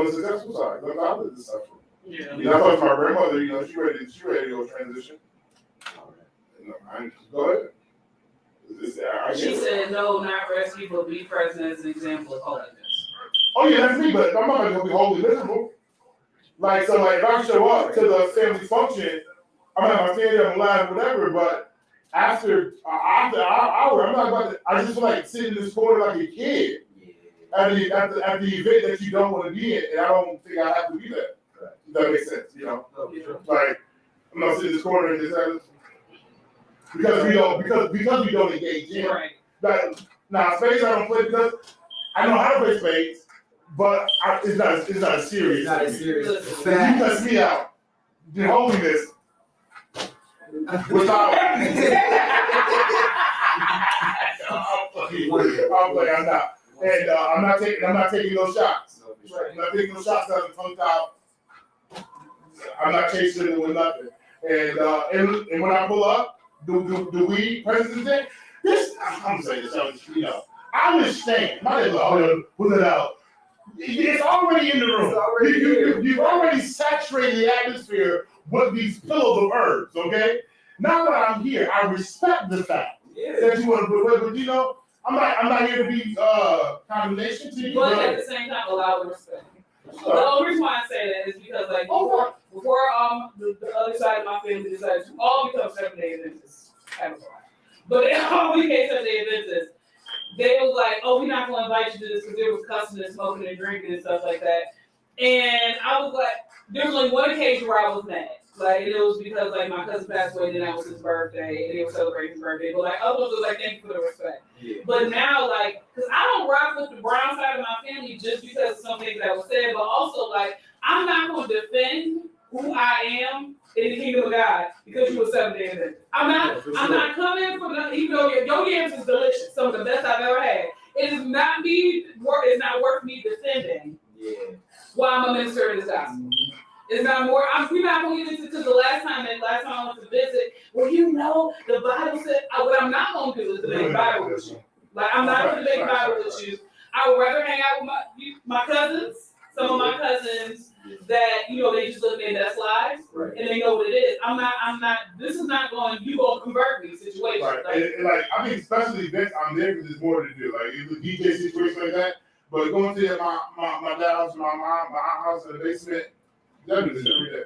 the successful side. Not the opposite side. Yeah. You know, I talked to my grandmother, you know, she ready to go transition. Go ahead. She said, no, not rescue, but be present as an example of holiness. Oh yeah, that's me, but I'm not gonna be wholly miserable. Like, so like if I show up to the family function, I'm gonna have my family, I'm laugh, whatever, but after an hour, I'm not about to, I just feel like sitting in this corner like a kid at the event that you don't want to be in, and I don't think I have to be there. If that makes sense, you know? Like, I'm not sitting in this corner and just have because we don't engage in. Right. Like, now spades I don't play because I know how to play spades, but it's not as serious. It's not as serious. You cuss me out. The holiness without I'm not. And I'm not taking no shots. I'm not taking no shots out of the tongue out. I'm not chasing it with nothing. And when I pull up, do we president? This I'm saying this, you know. I understand. My little pull it out. It's already in the room. You've already saturated the atmosphere with these pillows of herbs, okay? Now that I'm here, I respect the fact that you want to put, but you know, I'm not here to be condemnation to you. But at the same time, allow the respect. Sure. The only reason why I say that is because, like, before the other side of my family decided to all become 7-day Adventists. But they all became 7-day Adventists. They was like, oh, we're not going to invite you to this because there was cussing and smoking and drinking and stuff like that. And I was like, there was only one occasion where I was mad. Like, it was because, like, my cousin passed away, then that was his birthday, and they were celebrating his birthday. But, like, others was like, thank you for the respect. Yeah. But now, like, because I don't rock with the brown side of my family just because of some things that was said, but also, like, I'm not going to defend who I am in the kingdom not me. It's not worth me defending Yeah. why I'm a minister in this gospel. It's not more. We're not going to get into the last time I went to visit. Well, you know, the Bible said. What I'm not going to do is debate Bible with you. Like I'm not going to debate Bible with you. I would rather hang out with my cousins. Some of my cousins that they just look at their slides and they know what it is. I'm not. This is not going. You gonna convert me situation. Right. And I mean, especially events, I'm there because there's more to do. Like it's a DJ situation like that. But going to my dad's house, my mom, my aunt's house in the basement, that do this every day.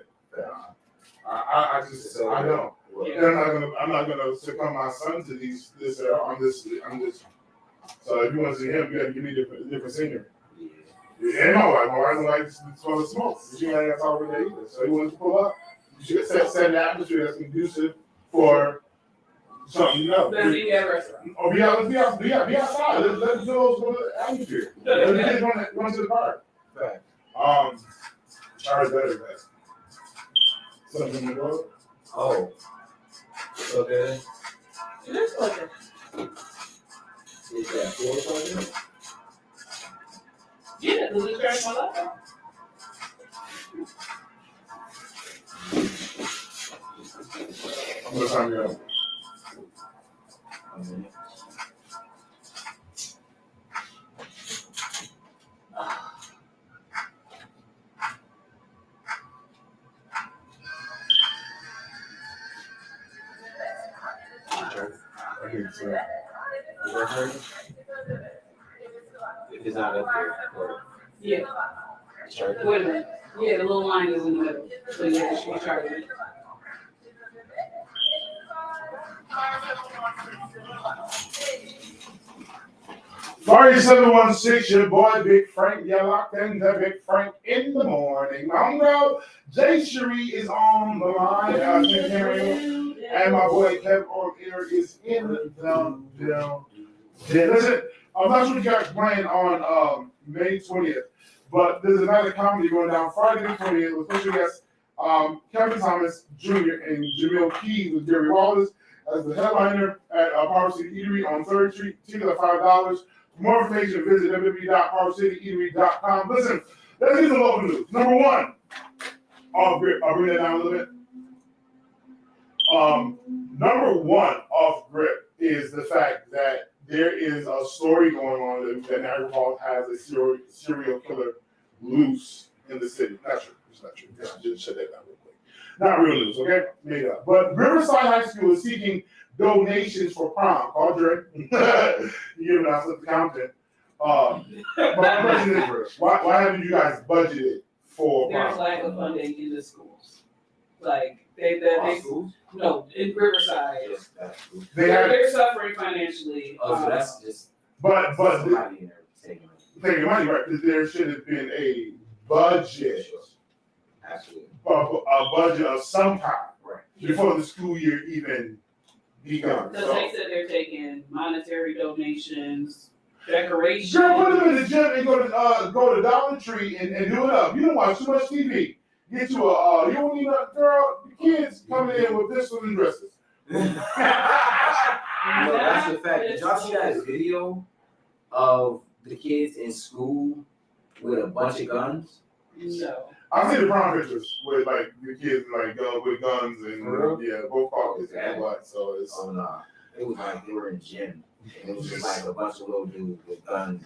I don't. Yeah. And I'm not gonna succumb my son to this. I'm just. So if you want to see him, you got to give me different scenery. Yeah. And my wife don't like to smell the smoke. She ain't got to talk with her either. So he wants to pull up. You should set an atmosphere that's conducive for something else. Let's be at a restaurant. Or be outside. Let's do those for the atmosphere. Let's run to the park. Right. All right, better. Something in the world. Oh. Okay. It is okay. Is that 4 o'clock? Yeah, does it crash my laptop? I'm gonna sign you up. I think so. If it's not up here, Yeah. Wait a minute. Yeah, the little line is in the middle. So yeah, she charged it. Party 716, your boy Big Frank. You're locked in the Big Frank in the morning. Mongo, Jay Cherie is on the line. And my boy Kev on air is in the building. Listen, I'm not sure you guys playing on May 20th, but there's another comedy going down Friday the 20th with special guests Kevin Thomas Jr. and Jamil Keys with Gary Wallace as the headliner at Power City Eatery on 3rd Street. Tickets are $5. For more information, visit www.powercityeatery.com. Listen, let's get some local news. Number one, off grip. I'll bring that down a little bit. Number one off grip is the fact that there is a story going on that Niagara Falls has a serial killer loose in the city. Not true. It's not true. Just shut that down real quick. Not real news, okay? Made up. But Riverside High School is seeking donations for prom. Call Dre. You know, that's the content. But my question is, why haven't you guys budgeted for There's prom? lack of funding in the schools. Like they schools? no, in Riverside. Yes, that's cool. They're suffering financially. Oh, so that's just But somebody in there taking it. taking money, right? There should have been a budget. Absolutely. A budget of some kind Right. before the school year even begun. Because they said they're taking monetary donations, decorations. Girl, put them in the gym and go to Dollar Tree and do it up. You don't watch too much TV. Get you you don't need a girl. The kids coming in with pistols and dresses. No, that's the fact. Did y'all see that video of the kids in school with a bunch of guns? No. I see the prom pictures with like the kids like with guns and For real? yeah, both pockets and what. So it's Oh no, it was like they were in gym. And it was just like a bunch of little dudes with guns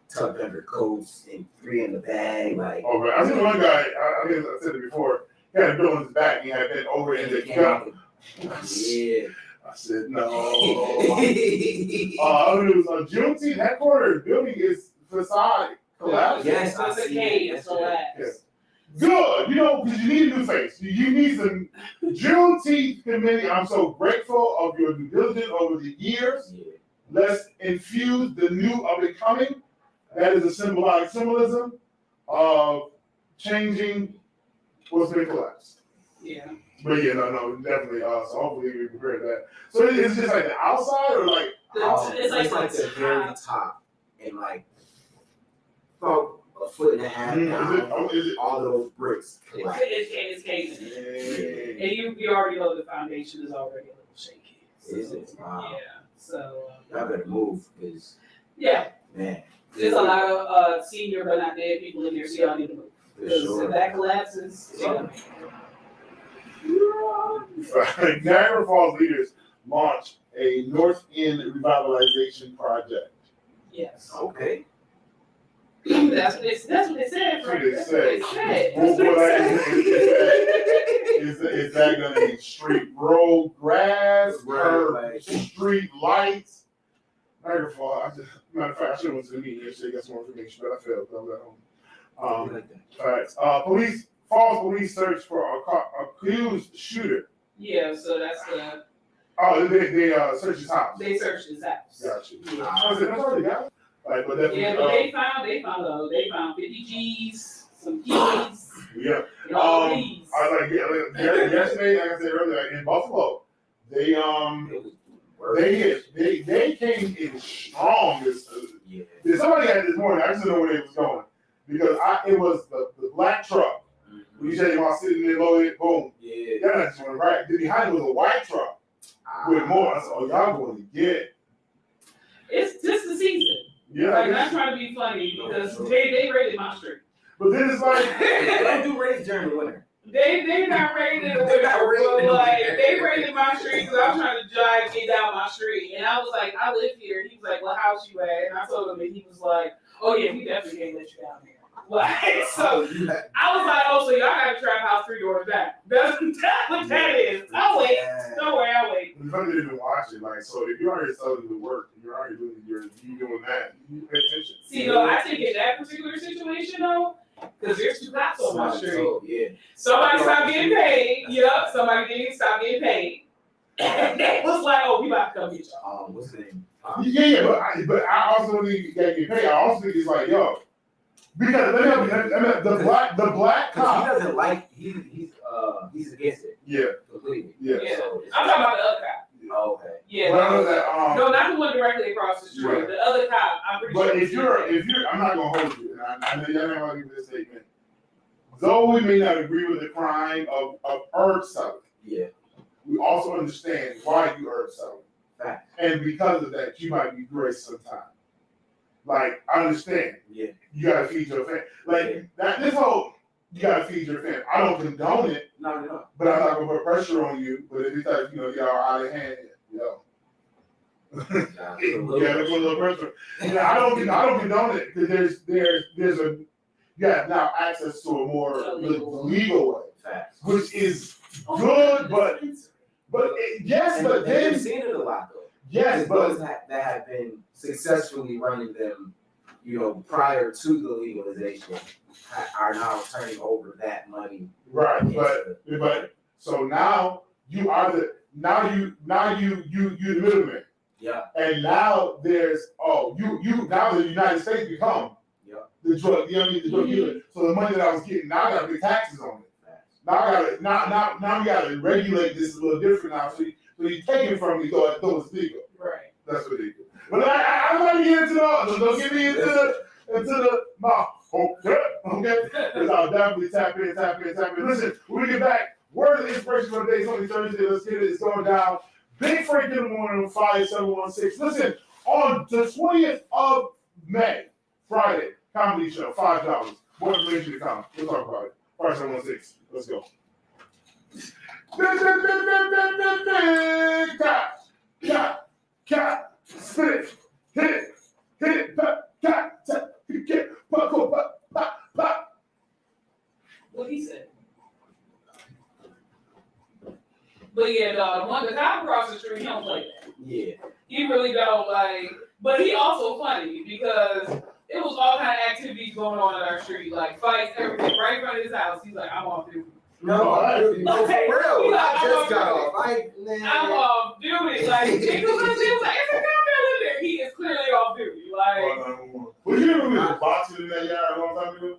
tucked under coats and 3 in the bag. Like, oh man, I seen one guy. I guess I said it before. He had a bill on his back. He had been over in the gun. Yeah. I said no. It was Juneteenth headquarters building is facade collapse. Yes, I It's a see cave, it. it's collapsed. Yes. Good, because you need a new face. You need some Juneteenth committee. I'm so grateful of your due diligence over the years. Yeah. Let's infuse the new of it coming. That is a symbolism of changing what's been collapsed. Yeah. But yeah, no, definitely. So hopefully we prepare that. So it's just like the outside or like It's like the very top and like about a foot and a half down. is it? All those bricks. collapsed. It's caving. Yeah. And you already know the foundation is already a little shaky. So, Is it? Wow. Yeah. So Y'all better move, because yeah. man, There's a lot of senior but not dead people in there, so y'all need to move. For Because sure. if that collapses, it's gonna Niagara Falls leaders launched a North End revitalization project. yes. Okay. That's what they said. That's what they say. That's Well, what they is that going to be street road grass, curb, street lights? Niagara Falls. Matter of fact, I should have went to the meeting yesterday, got some more information, but I failed. I was at home. Facts. Falls police search for accused shooter. Yeah, so that's the. Oh, they searched his house. They searched his house. Gotcha. Yeah. I said, that's all they got. Like, but definitely, Yeah, but they found 50 G's, some keys, yeah. and all these. I was like, yesterday, like I said earlier, like in Buffalo, they came in strong. There's somebody had this morning. I just didn't know where they was going because it was the black truck. We said y'all sitting there loaded, boom. Yeah. That just went right. Then behind it was a white truck with more. I said, oh, y'all going to get. It's just the season. Yeah. Like, not trying to be funny because they raided my street. But then it's like. They don't do raids during the winter. They not raided the winter, but like they raided my street because I was trying to get down my street, and I was like, I live here. He was like, well, how's you at? And I told him, and he was like, oh yeah, we definitely can't let you down here. Like, so I was like, oh, so y'all got a trap house 3 doors back. That's what that is. I'll wait. Don't worry, I'll wait. The funny thing is to watch it, like, so if you're already selling the work, and you're already doing that, you pay attention. See, though, I think in that particular situation, though, because there's 2 cops on my street. Yeah. Somebody stopped getting paid. Yep, somebody didn't stop getting paid. And they was like, oh, we about to come get y'all. What's the name? Yeah, but I also think you gotta get paid. I also think it's like, yo, because the black cop. He doesn't like. He's against it. Yeah. Completely. Yeah. Yeah. So I'm talking about the other cop. Oh, okay. Yeah. Well, No, not the one directly across the street. Right. The other cop, I'm pretty sure. But if you're, I'm not gonna hold you. And I know y'all not gonna give this statement. Though we may not agree with the crime of herb selling, Yeah. we also understand why you herb selling. Fact. And because of that, you might be graced sometimes. Like, I understand. Yeah. You gotta feed your family. Like that. This whole you gotta feed your family. I don't condone it, No. but I'm not gonna put pressure on you. But if it's like y'all are out of hand, you gotta put a little pressure. Yeah, I don't condone it because there's you have now access to a more legal way, Facts. which is good, but yes, And but they've then seen it a lot though. yes, Those but that have been successfully running them, prior to the legalization, are now turning over that money. right, but so now you are you the middleman. Yeah. And now there's now the United States become the drug, the drug dealer. So the money that I was getting, now I gotta pay taxes on it. Now we gotta regulate this a little different now. So you take it from me, though it's legal. Right. That's what they do. But I'm not getting into don't get me into the okay? Because I'll definitely tap in. Listen, when we get back, word of the inspiration for the day is only Thursday. Let's get it. It's going down. Big Frank in the morning on 5716. Listen, on the 20th of May, Friday, comedy show, $5. More information to come. We'll talk about it. 5716. Let's go. Cat, spit it, hit it, pop. What he said. But yeah, the cop across the street, he don't play that. Yeah. He really don't but he also funny because it was all kind of activities going on in our street, like fights, everything, right in front of his house. He's like, I'm off duty. No, for real. I just got off. I'm off duty. Like, he was like, it's a cop in there. He is clearly off duty. Like, Was you remember boxing in that yard a long time ago?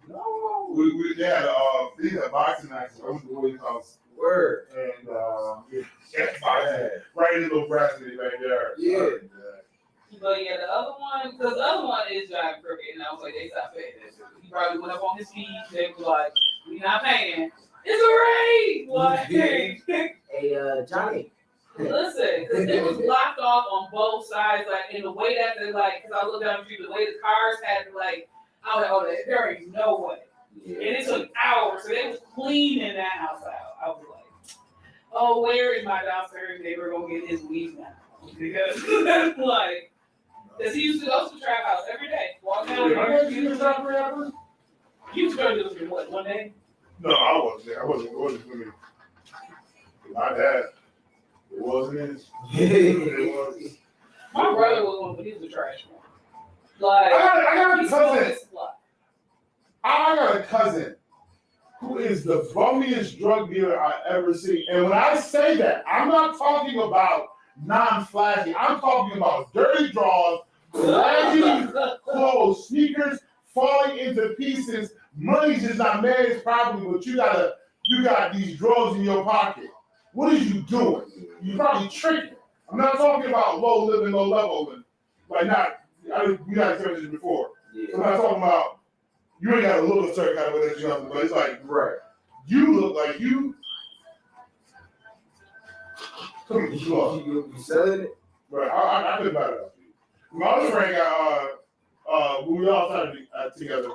No. We had boxing matches. I was the boys' house. Word. And boxing. Right in the little grass in the backyard. Yeah. but yeah, the other one is driving crooked, and I was like, they stop paying this. He probably went up on his feet. They was like, we not paying. It's a raid. Like, Hey, Johnny, Listen, because it was blocked off on both sides, like in the way that they like, because I looked down the street, the way the cars had to like, I was like, oh, there ain't no way. And it took hours, so they was cleaning that house out. I was like, oh, where is my downstairs neighbor gonna get his weed now? Because that's like, because he used to go to the trap house every day, walk down there. You used to go to this what, one day? No, I wasn't there. It wasn't for me. My dad. It wasn't his. It was. My brother was one, but he was a trash one. Like, I got a he smoked cousin. his slut. I got a cousin who is the bummiest drug dealer I ever seen. And when I say that, I'm not talking about non-flashy. I'm talking about dirty drawers, raggedy clothes, sneakers falling into pieces. Money's just not managed properly, but you got these drugs in your pocket. What is you doing? You probably tricking. I'm not talking about low living, low level, and like we got to this before. Yeah. I'm not talking about you ain't got to look a certain kind of way that you have to, but it's like Right. you look like you. You selling it? Right, I couldn't buy that. My other friend got we all started together,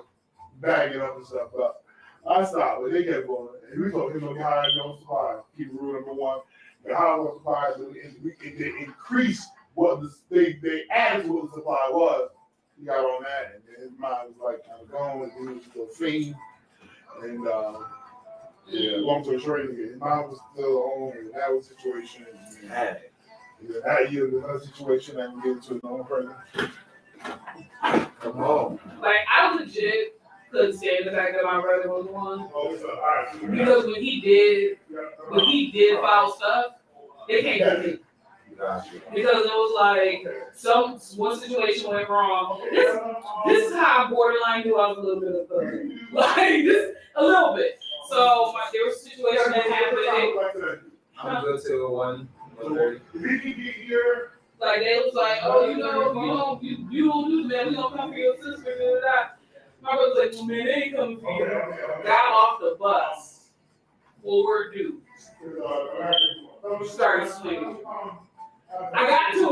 bagging up and stuff, but I stopped, but they kept going. And we told him to hire no supply, keep rule number one. The higher no supply, they increased what they added to what the supply was. He got on that, and then his mind was like kind of gone, and he was still fiend. And yeah, long story short, his mind was still on, and that was the situation. And that yielded another situation that we get into another further. Come on. Like, I legit couldn't stand the fact that my brother was one. Oh, so, all right. Because when he did foul stuff, they can't do it. Gotcha. Because it was like one situation went wrong. This is how I borderline knew I was a little bit of a like this a little bit. So there was a situation that happened. I'm good till 1:30. Like they was like, oh, you don't do that. We don't come for your sister. Da, da, da. My brother was like, well, man, they ain't coming for you. Got off the bus. Well, we're dudes. Started swinging. I got to him.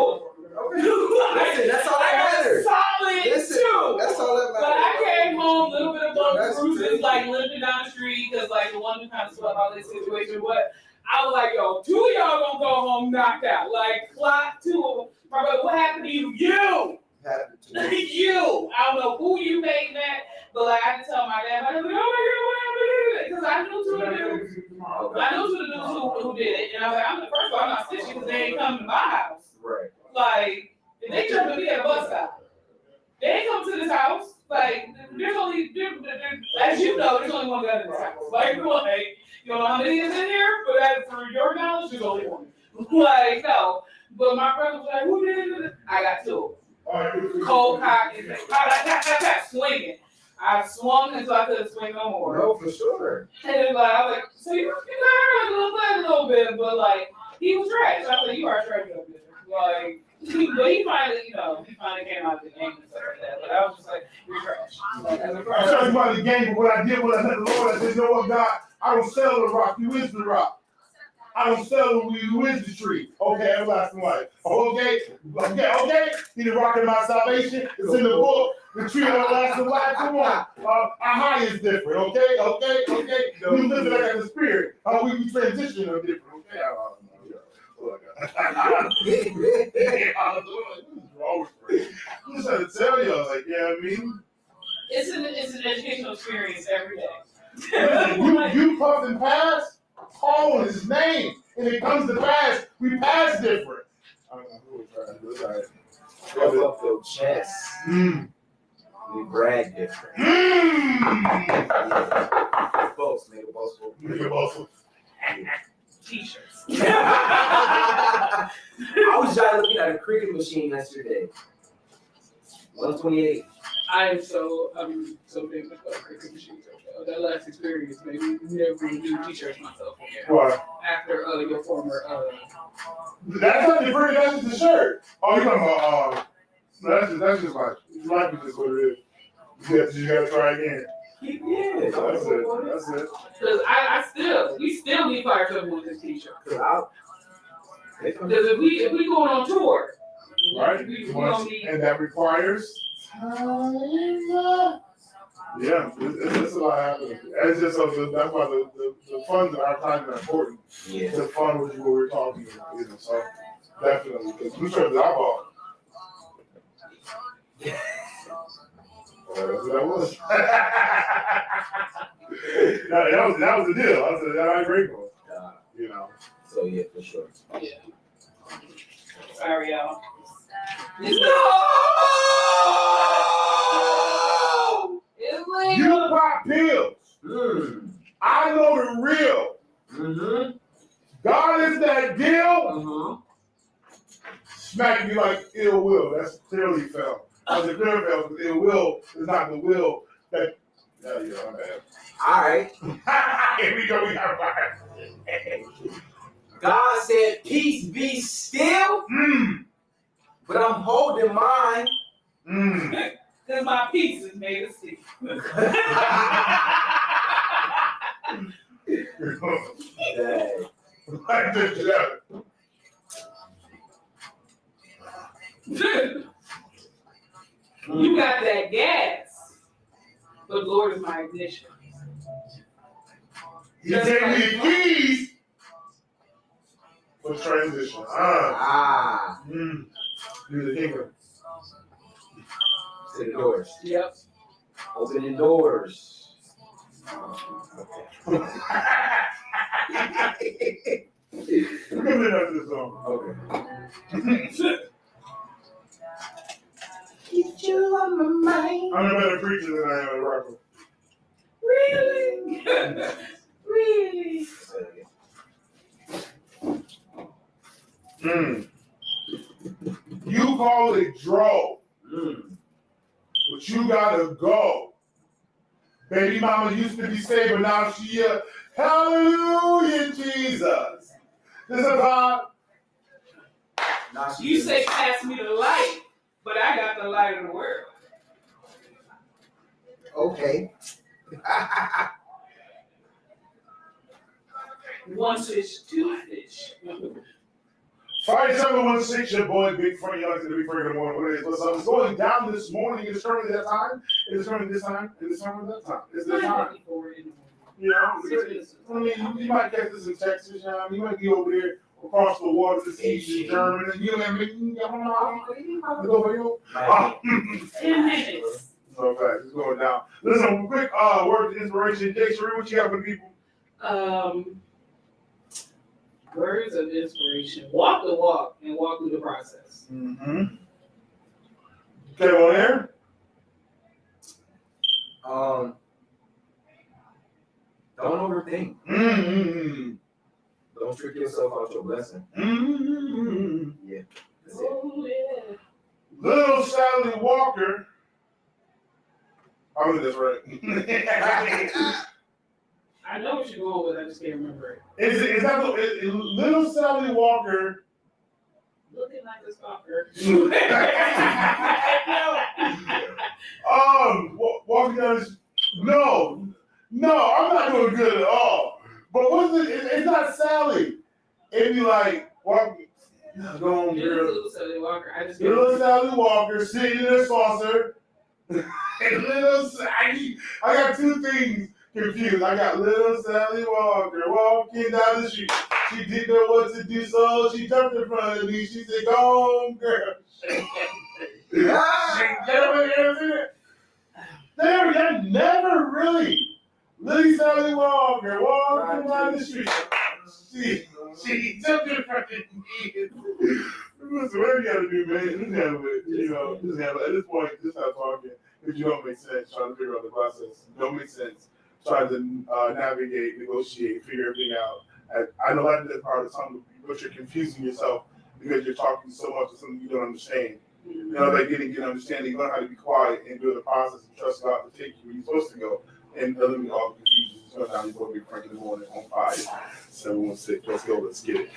Listen, that's all that matters. Solid too. That's all that But I matters. came home a little bit of bumps, That's bruises, crazy. like limping down the street, because like the one who kind of swept out this situation. But I was like, yo, two of y'all gonna go home knocked out. Like, clock two of them. My brother, what happened to you? You! Happened to me. You! I don't know who you made that, but like I had to tell my dad, I was like, oh my God, what happened? Because I knew two of the dudes. I knew two of the dudes who did it. And I was like, I'm the first one, I'm not snitching because they ain't coming to my house. Right. Like, if they jumped me at a bus stop, they ain't come to this house. Like, there's only, as you know, there's only one gun in this house. Like, you don't know how many is in here, but as for your knowledge, there's only one. Like, no. But my brother was like, who did it? I got two. Cold cock and swinging. I swung until I couldn't swing no more. No, for sure. And like, I was like, so you got a little bit, but like, he was trash. I was like, you are trash up there. Like, but he finally came out of the game and stuff like that. But I was just like, you're trash. Like, as a I'm person. talking about the game, but what I did when I met the Lord, I said, you know what, God, I don't sell the rock, you is the rock. I don't sell the weed, you is the tree. Okay, everlasting life. Okay. He the rock of my salvation. It's in the book. The tree of everlasting life. Come on. Our high is different. Okay. We live it like the spirit. We transition are different. Okay. I'm just trying to tell y'all, like, you know what I mean? It's an educational experience every day. you puff and pass, call his name. And it comes to pass, we pass different. I don't know who was trying to do it. Puff up your chest. We brag different. Both, nigga, both. T-shirts. I was just looking at a cricket machine yesterday. 128. I'm so famous about cricket machines. That last experience made me never do T-shirts myself again. Why? After your former That's not the pretty, that's just the shirt. Oh, you're talking about, that's just like, life is just what it is. You gotta try again. Yeah, That's it. because we still need fire trouble with this T-shirt. Cause Because if we going on tour, Right? we gonna need. And that requires time. Yeah, it's a lot happening. It's just that's why the funds and our time are important. Yeah. The fun was what we're talking about, so definitely. Because we tried the eyeball. That's what that was. that was the deal. I said, I'm grateful. So yeah, for sure. Yeah. Sorry, y'all. No! It's legal. You pop pills. I know the real. Mm-hmm. God is that deal. Mm-hmm. Smack me like ill will. That's clearly felt. As a clear felt, because ill will is not the will that. Yeah, I'm bad. All right. Here we go. We got God said, "Peace be still," but I'm holding mine. Because my piece is made of steel. Dang. Like this, yeah. You got that gas, but Lord is my ignition. He gave me the keys for transition. You're the kingdom. To the doors. Yep. Opening doors. We're gonna get after this song. Okay. Get you on my mind. I'm a better preacher than I am a rapper. Really? Really? You call it draw, but you gotta go. Baby mama used to be saved, but now she hallelujah, Jesus. This is about. You say pass me the light, but I got the light of the world. Okay. One fish, two fish. 5716, your boy, Big Frank, y'all to the Big Frank in the morning. What it is? What's up? It's going down this morning. It's currently that time. It's currently this time. It's currently that time. It's the time. I mean, you might catch this in Texas. You might be over there across the water to see Germany. You know what I mean? Go for you. 10 minutes. So fast. It's going down. Listen, quick word of inspiration. Jay Sheree, what you got for the people? Words of inspiration. Walk the walk and walk through the process. Okay, on there. Don't overthink. Don't trick yourself out your blessing. Yeah. That's it. Oh, yeah. Little Sally Walker. I think that's right. I know what you're going with, I just can't remember it. Is that Little Sally Walker? Looking like a stalker. Walking down the No, I'm not doing good at all. But what's it? It's not Sally. It'd be like, walking. Go on, girl. Little Sally Walker. I just Little Sally Walker sitting in her saucer. And I got two things confused. I got Little Sally Walker walking down the street. She didn't know what to do, so she jumped in front of me. She said, "Go on, girl." There, never really. Little Sally Walker walking down the street. She jumped in front of me. Listen, whatever you gotta do, man, just handle it. Just handle it. At this point, just stop talking. If you don't make sense, trying to figure out the process. Don't make sense. Try to navigate, negotiate, figure everything out. I know that's part of something, but you're confusing yourself because you're talking so much of something you don't understand. You know, that getting understanding, learn how to be quiet and do the process and trust God to take you where you're supposed to go and eliminate all the confusion. So now you're going to be Frank in the morning on fire. 716. Let's go. Let's get it.